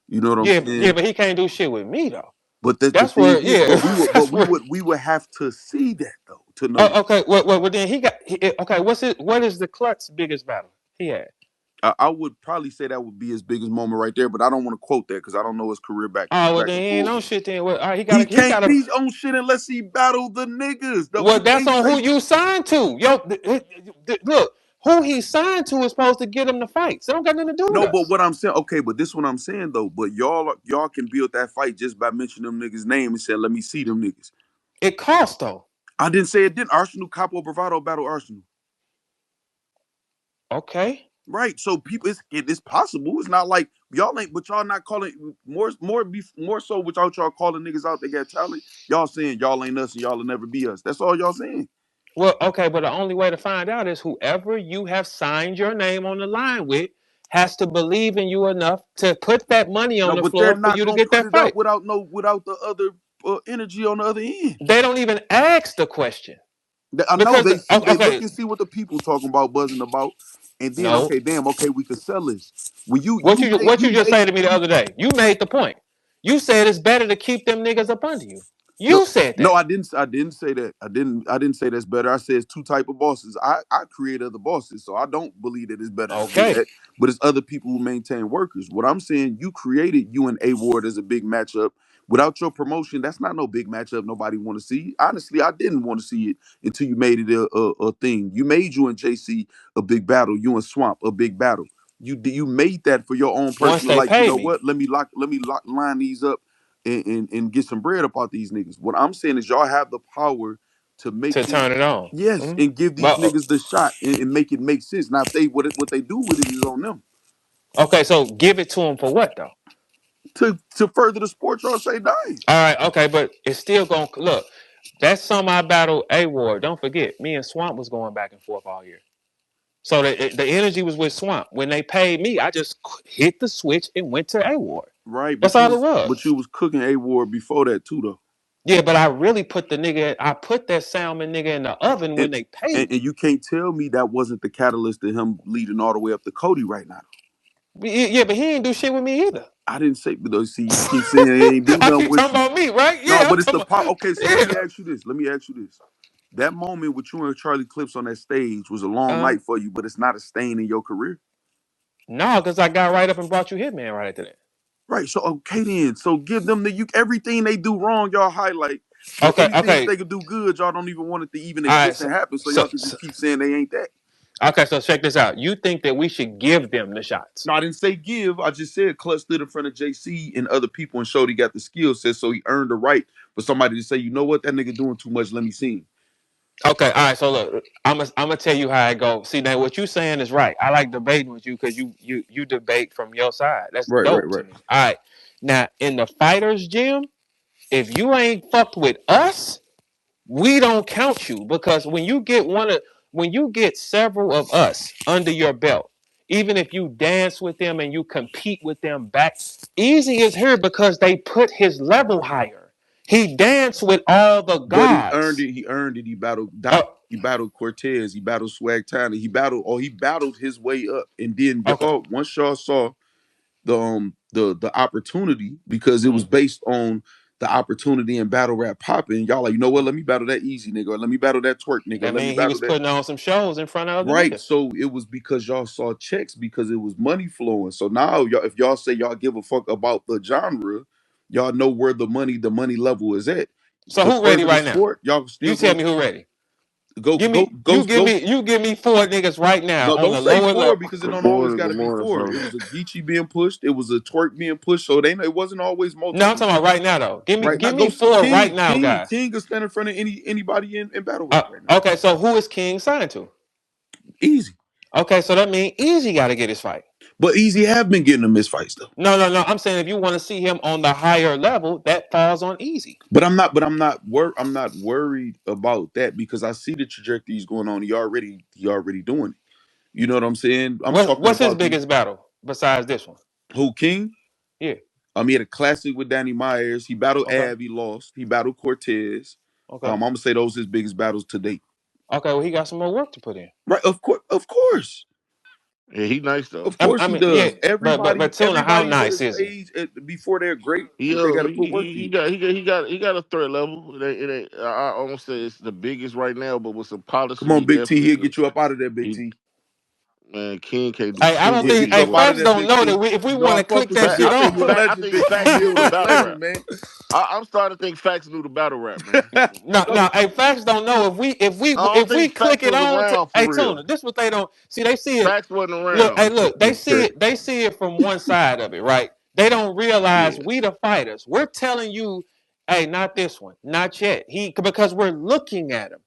You know what I'm Yeah, yeah, saying? but he can't do shit with me though. But the That's thing where, is, yeah, but that's where. we would have to see that though to know that. Oh, okay, well, then okay. What is the Klutz biggest battle he had? I would probably say that would be his biggest moment right there, but I don't want to quote that because I don't know his career Oh, well, back then and he ain't forth. on shit. Then well, all right, He he can't gotta. be on shit unless he battle the niggas. Though Well, he that's can't on who say you signed to. Yo, look, who he signed to is supposed to get him the fights. It don't got nothing to do with no. But us. what I'm saying, okay, but this what I'm saying though. But y'all can build that fight just by mentioning them niggas' name and saying, "Let me see them niggas." It cost though. I didn't say it didn't. Arsenal Capo Bravado battle Arsenal. Okay. Right. So people, it's possible. It's not like y'all ain't, but y'all not calling more so without y'all calling niggas out. They got talent. Y'all saying y'all ain't us and y'all will never be us. That's all y'all saying. Well, okay, but the only way to find out is whoever you have signed your name on the line with has to believe in you enough to put that money on No, the but they're floor for not you to gonna get put that it up fight. without the other energy on the other end. They don't even ask the question I know because they see, they look okay, and see what the people talking about, buzzing about, and then no. okay, damn, okay, we could sell this. When What you just say to me the you other day? You made the point. You said it's better to keep them niggas up under you. no, You said no, that. I didn't say that. I didn't say that's better. I said it's two type of bosses. I create other bosses, so I don't believe that it's better to do Okay. that. But it's other people who maintain workers. What I'm saying, you created you and A Ward as a big matchup. Without your promotion, that's not no big matchup. Nobody want to see. Honestly, I didn't want to see it until you made it a thing. You made you and JC a big battle. You and Swamp a big battle. You made that for your own Once personal. they Like, you pay know me what? Let me lock line these up and get some bread up out these niggas. What I'm saying is y'all have the power to make to these, turn it on. yes, Mhm. and give these But niggas the shot and make it make sense. Now if they what they do with it is on them. okay, so give it to them for what though? To further the sport, y'all say nice. All right, okay, but it's still gonna look. That's some I battled A Ward. Don't forget, me and Swamp was going back and forth all year. So the energy was with Swamp. When they paid me, I just hit the switch and went to A Ward. Right, That's all it but you was. was cooking A Ward before that too though. Yeah, but I really put I put that salmon nigga in the oven And, when they paid and me. you can't tell me that wasn't the catalyst to him leading all the way up to Cody right now. Yeah, but he ain't do shit with me either. I didn't say, but though, see, you keep saying he ain't do I nothing keep with talking you. about me, right? No, Yeah, I'm but it's the talking pop. about, Okay, so let me yeah. ask you this. Let me ask you this. That moment with you and Charlie Clips on that stage was a long Uh, night for you, but it's not a stain in your career. no, because I got right up and brought you Hitman right after that. Right. So okay then. So give them the you everything they do wrong, y'all highlight. But Okay, anything that okay, they could do good, y'all don't even want it to even all right. exist and happen. So y'all So, could so just keep saying they ain't that. okay, so check this out. You think that we should give them the shots? No, I didn't say give. I just said Clutch stood in front of JC and other people and showed he got the skill set, so he earned the right for somebody to say, you know what, that nigga doing too much. Let me see him. Okay, all right. So look, I'm gonna tell you how I go. See now, what you saying is right. I like debating with you because you debate from your side. That's Right, right, dope to right. me. All right. Now in the fighters gym, if you ain't fucked with us, we don't count you because when you get several of us under your belt, even if you dance with them and you compete with them back, Easy is here because they put his level higher. He danced with all the But he earned gods. it. He earned it. He battled Doc. Uh, He battled Cortez. He battled Swag Tyner. He battled his way up. And then okay. y'all, once y'all saw the opportunity, because it was Mhm. based on the opportunity in battle rap popping, y'all like, you know what? Let me battle that easy nigga. Or let me battle that twerk nigga. Or That let me means he battle was that. putting on some shows in front of other Right. niggas. So it was because y'all saw checks because it was money flowing. So now y'all, if y'all say y'all give a fuck about the genre, y'all know where the money level is at. So To who ready further the right now? sport, y'all You still tell gonna me who ready. Go. You give me four niggas right now No, on don't the say lower four level. because it Good don't always morning, got good to be morning, four. It fellas. was a Geechee being pushed. It was a twerk being pushed. So it wasn't always No, I'm multiple. talking about right now though. Right now, Give me four right now, guys. King can stand in front of anybody in battle rap right now. Okay, so who is King signed to? Easy. Okay, so that means Easy got to get his fight. But Easy have been getting them misfights though. No. I'm saying if you want to see him on the higher level, that falls on Easy. I'm not worried about that because I see the trajectory he's going on. He already doing it. You know what I'm saying? I'm talking What's his about the biggest battle besides this one? who King. Yeah. He had a classic with Danny Myers. He battled Okay. Ab. He lost. He battled Cortez. Okay. I'm gonna say those his biggest battles to date. Okay. Well, he got some more work to put in. Right? Yeah, he nice though. Of course I he mean, yeah, does. but Tuna, how Everybody hit a nice is he? stage before they're great. He They got to put work he in. got a threat level. It ain't, I almost say it's the biggest right now, but with some Come polishing, he on, Big T. definitely He'll could. get you up out of there, Big He T. man, King can't do Hey, I shit don't He'll with think. get me, you Hey, up out boy. of Facts there, don't Big know T. that if we No, want I to fuck click with you, that shit Big T. off. You a I legend, think Big T. Facts You knew the a battle legend, rap. man. I'm starting to think Facts knew the battle rap, man. No, No. Hey, Facts don't know I don't if we think click Facts it was on to. around for Hey, real. Tuna, this what they don't see. They see it. Facts wasn't Look, around. hey, look. okay. They see it from one side of it, right? They don't realize Yeah, we the fighters. We're telling you, hey, not this one, not yet. Because we're looking at him.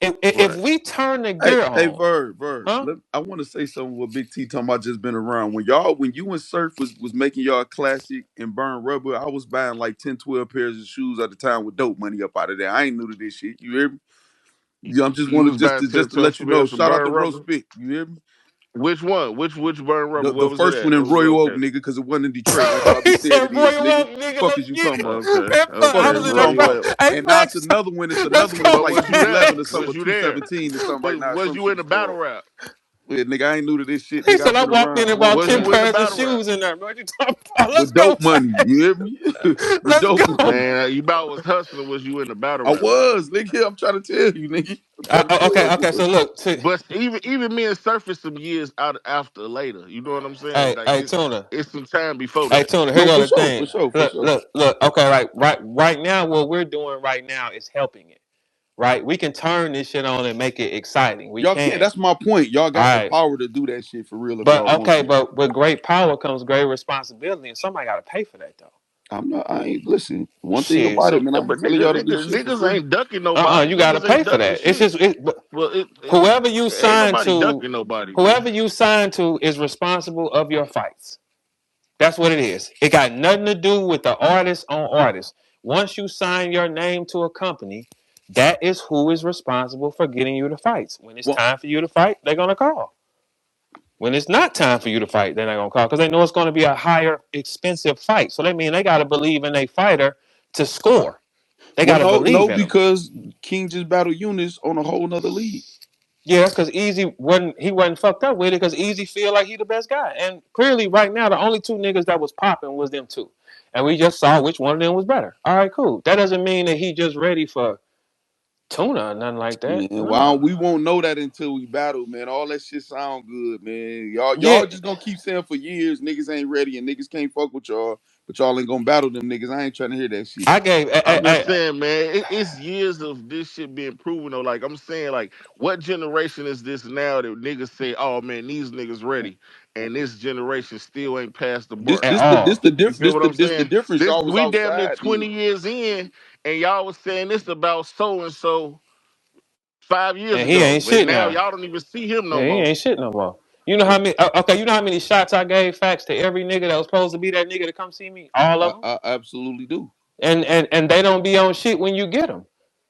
If right. we turn the Hey, gear on, Verb. huh? I want to say something with Big T talking about just been around. When you and Surf was making y'all classic and burn rubber, I was buying like 10, 12 pairs of shoes at the time with dope money up out of there. I ain't new to this shit. You hear me? Yeah, I'm just You wanted was buying 10, just to 12 let you know. pairs of Shout out to burn Roast rubber. Bit. You hear me? Which one? Which burn rubber? Where The was it first at? one in What was the Royal Oak, location? nigga, because it wasn't in Detroit like y'all be He saying said, it is, Royal nigga. Oak, nigga, Fuck let's is you get talking it. about? Okay, Man, fuck, Fuck I okay. is was you in there. talking about? Royal. Hey, And now Facts. it's Let's another one. It's go. But like was you there? 211 or something, or Was you there? 217 or something right now. Was Some you shit in is the battle called. rap? Yeah, nigga, I ain't new to this shit, He nigga. said, I've I been walked in around. and I'm on bought Was 10 you game. in the pairs of battle rap? shoes in there. What you talking about? Let's With go, dope money. You Facts. hear me? With Let's dope go. money. Man, you about was hustling. Was you in the battle I rap? was, nigga. I'm trying to tell you, nigga. I'm trying to tell Okay. you. So look, But even me and Surface some years out after later. You know what I'm saying? Like hey, Tuna. it's some time before Hey, that. Tuna, here No, go for the sure, thing. for sure. Look. Okay, right now, what we're doing right now is helping it. Right? We can turn this shit on and make it exciting. We Y'all can't. can. That's my point. Y'all All got the right. power to do that shit for real if But y'all want okay, to. but with great power comes great responsibility, and somebody got to pay for that though. I'm not. I ain't listen. One thing Shit. about it, So, man. I ain't But telling y'all to do shit for niggas free. ain't ducking nobody. you got to Niggas pay ain't for ducking that. It's shit. just Well, whoever you ain't sign nobody to, ducking nobody, man. whoever you sign to is responsible of your fights. That's what it is. It got nothing to do with the artist on artist. Once you sign your name to a company, that is who is responsible for getting you the fights. When it's Well, time for you to fight, they're gonna call. When it's not time for you to fight, they're not gonna call because they know it's gonna be a higher, expensive fight. So they mean they gotta believe in a fighter to score. They gotta no, believe in them. because King just battled Eunice on a whole nother league. Yeah, that's because Easy wasn't fucked up with it because Easy feel like he the best guy. And clearly right now the only two niggas that was popping was them two. And we just saw which one of them was better. All right, cool. That doesn't mean that he just ready for tuna or nothing like that. Man, No. we won't know that until we battle, man. All that shit sound good, man. Yeah. Y'all just gonna keep saying for years niggas ain't ready and niggas can't fuck with y'all, but y'all ain't gonna battle them niggas. I ain't trying to hear that shit. I gave I'm just saying, man, it's years of this shit being proven. Though, like I'm saying, like what generation is this now that niggas say, "Oh man, these niggas ready," and this generation still ain't passed the This bar. at this the this all. the You diff feel this what the I'm this the saying? difference. This Y'all was we damn near outside 20 then. years in, and y'all was saying this about so and so 5 years And he ago, ain't and shit now now. y'all don't even see him no Yeah, he more. ain't shit no more. You know how many? Okay, you know how many shots I gave Facts to every nigga that was supposed to be that nigga to come see me? All of them. I absolutely do. And they don't be on shit when you get them.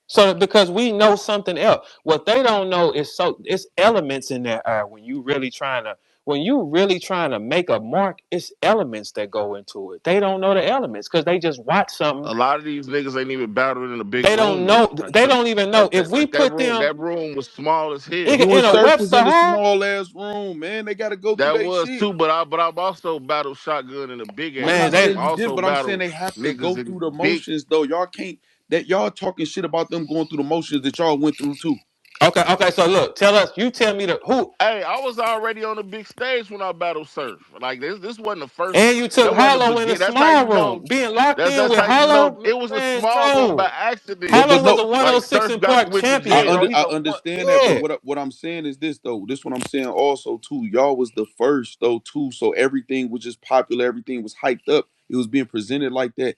So because we know something else, what they don't know is it's elements in there. When you really trying to make a mark, it's elements that go into it. They don't know the elements because they just watch something. A lot of these niggas ain't even battling in a big They don't room though. know. They don't even know if we Like that put room. them That room was small as hell. You and in a Surf was Webster in the Hall. small ass room, man. They got to go through That their was shit. too, but I've also battled shotgun in a big I'm ass Man, not they room. saying I you did, also but I'm saying battled they have to niggas go in through the big. motions, though. Y'all can't that y'all talking shit about them going through the motions that y'all went through too. Okay, okay. So look, tell us. You tell me the who, Hey, I was already on the big stage when I battled Surf. Like this wasn't the first. and you took That wasn't the Hollow in a begin. That's how small you room, know. being locked in That's with how you know Hollow. it was a Man, small room by no. accident. But Hollow was no, a Like 106 Surf in got Park went to champion, jail. bro. He I go what? understand that. But Yeah. what I'm saying is this though. This what I'm saying also too. Y'all was the first though too. So everything was just popular. Everything was hyped up. It was being presented like that.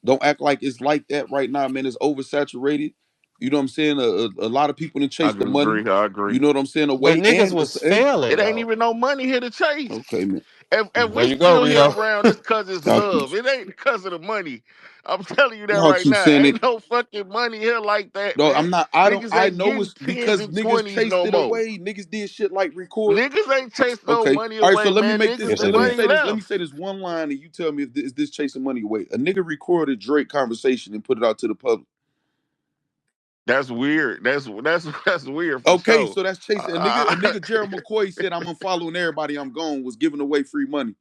Don't act like it's like that right now, man. It's oversaturated. You know what I'm saying? A lot of people to I chase the money. agree. I You agree. know what I'm saying? But Away niggas was and It failing ain't though. even no money here to chase. okay, man. If There we you go, still here Rito. around, it's cause it's Y'all keep love. It ain't because of the money. I'm telling you that y'all right keep now. saying it. Ain't no fucking money here like that, No, man. I'm not. I don't. Niggas I ain't know getting it's tens because and niggas twenties chased no it more. away. Niggas did shit like record. Niggas ain't chasing no Okay. money All right. So away, let me man. make this. Niggas Yes, the they Let me did. money say this. Let me left. say this one line, and you tell me if is this chasing money away. A nigga recorded Drake conversation and put it out to the public. That's weird. That's weird for Okay, sure. so that's chasing a nigga. A Uh, nigga Gerald McCoy said, "I'm unfollowing everybody. I'm gone." Was giving away free money.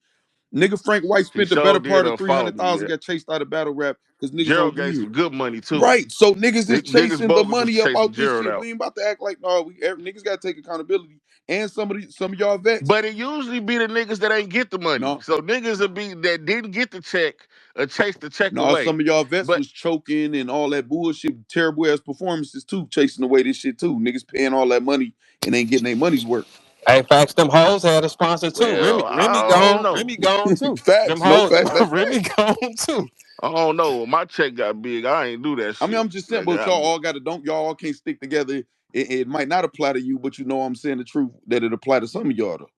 Nigga Frank White he spent the better sure did part of three unfollow hundred me. thousand. Yeah. Got chased out of battle rap because niggas on Gerald gave weird. some good money too. Right. So niggas is Niggas chasing the bogus was money up chasing out this Gerald shit. out. We ain't about to act like no. Niggas got to take accountability. And some of y'all vets. But it usually be the niggas that ain't get the money. No, So niggas will be that didn't get the check or chase the check no, away. some of y'all vets But was choking and all that bullshit, terrible ass performances too, chasing away this shit too. Niggas paying all that money and ain't getting their money's worth. Hey, facts. Them hoes had a sponsor too. well, I don't know. Remy gone too. Them Facts, no hoes, facts, that's Remy facts. gone too. I don't know. When my check got big, I ain't do that I mean, shit. I'm just saying, Like, but y'all all got to don't y'all all can't stick together. It might not apply to you, but you know I'm saying the truth that it apply to some of y'all though.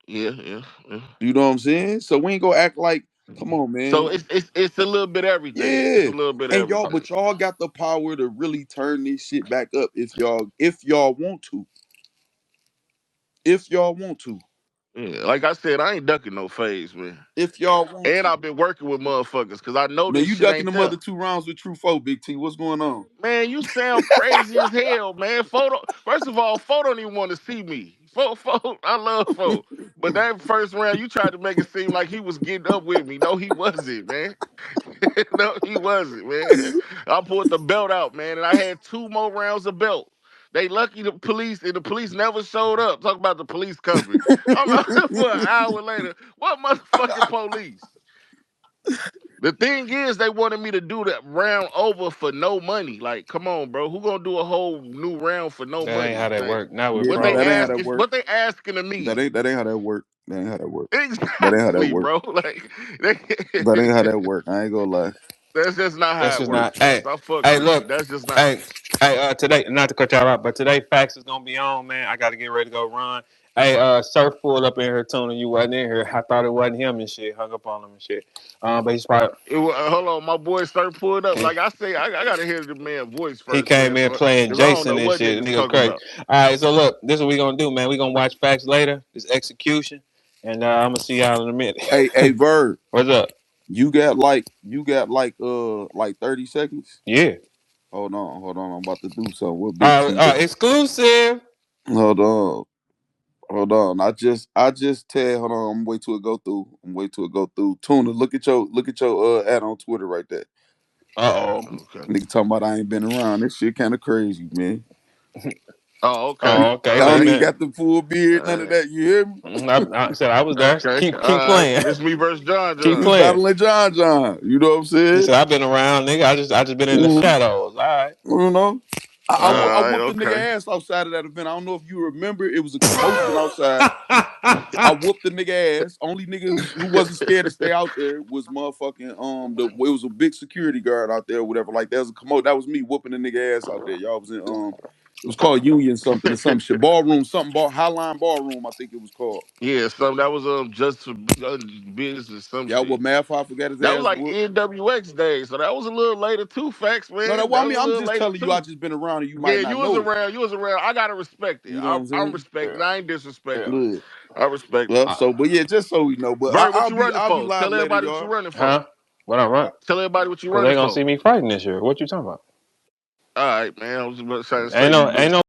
yeah, yeah, yeah. You know what I'm saying? So we ain't gonna act like, come on, So man. it's a little bit everything. It's a Yeah. little bit And y'all, everything. but y'all got the power to really turn this shit back up if y'all want to. If y'all want to. Yeah, like I said, I ain't ducking no phase, man. If y'all want And to. I've been working with motherfuckers because I know Man, this you shit ducking ain't them there. other 2 rounds with True Four, Big T. What's going on? Man, you sound crazy as hell, man. Photo. First of all, Photo don't even want to see me. Photo, I love Photo. But that first round, you tried to make it seem like he was getting up with me. No, he wasn't, man. No, he wasn't, man. I pulled the belt out, man, and I had 2 more rounds of belt. They lucky the police never showed up. Talk about the police coming. I'm for an hour later. What motherfucking police? The thing is, they wanted me to do that round over for no money. Like, come on, bro. Who gonna do a whole new round for no That ain't how money? that Like, work. Not with Yeah, what no, they that ain't Burrows. how that asking? work. What they asking of That me? ain't how that work. That ain't how that work. That ain't how that Exactly, work. bro. Like, they, That ain't how that work. I ain't gonna lie. that's just not That's how it just works, not. man. Hey, Stop fucking hey, with me. look. That's just not. Hey, hey. Today, not to cut y'all out, but today facts is gonna be on, man. I gotta get ready to go run. Hey, Surf pulled up in here, tuning. You wasn't in here. I thought it wasn't him and shit. Hung up on him and shit. But he's probably Hold on, my boy start pulling up. he, Like I say, I gotta hear the man voice he first, came man, in because playing I don't know Jason and what shit. The niggas nigga was talking crazy. about. All right, so look, this is what we gonna do, man. We gonna watch facts later. This execution, and I'm gonna see y'all in a minute. Hey, Verb, What's up? you got like 30 seconds. Yeah. Hold on. I'm about to do something with Big T. Exclusive. Hold on. Hold on. I just tell. Hold on. I'm wait till it go through. I'm wait till it go through. Tuna, look at your ad on Twitter right there. Uh oh. Okay. Nigga talking about I ain't been around. This shit kind of crazy, man. Oh, okay. Oh, okay. I All Say don't right. even that. got the full beard, none of that. You hear me? I said I was there. Okay. Keep All right. playing. This me versus John Keep We John. playing. battling John John. You know what I'm He saying? said I've been around, nigga. I just been in the Mhm. shadows. All right. You know? All right. I All right. whooped the nigga Okay. ass outside of that event. I don't know if you remember. It was a commotion outside. I whooped the nigga ass. Only nigga who wasn't scared to stay out there was motherfucking it was a big security guard out there or whatever. Like that was a commotion. That was me whooping the nigga ass out there. Y'all was in it was called Union something or some shit. Ballroom, something Highline Ballroom, I think it was called. Yeah, some that was just for business, some Yeah, what shit. Math I forgot his That was ass like whooped. NWX days, so that was a little later too. Facts, No, man. well, That I was mean, a I'm little just later telling you, I too. just been around and you might Yeah, not you was know it. around. You was around. I gotta respect it. You know what I'm I'm saying? respecting. Yeah. I ain't Yeah. disrespecting it. Good. I respect it. Well, so, but yeah, just so we know. But Vern, what I'll you be running I'll be for? live Tell later, everybody what you y'all. running for. Huh? What I run? Tell everybody what you Cause they running gonna for. see me fighting this year. What you talking about? All right, man. I was about to try to say Ain't this no ain't bitch. no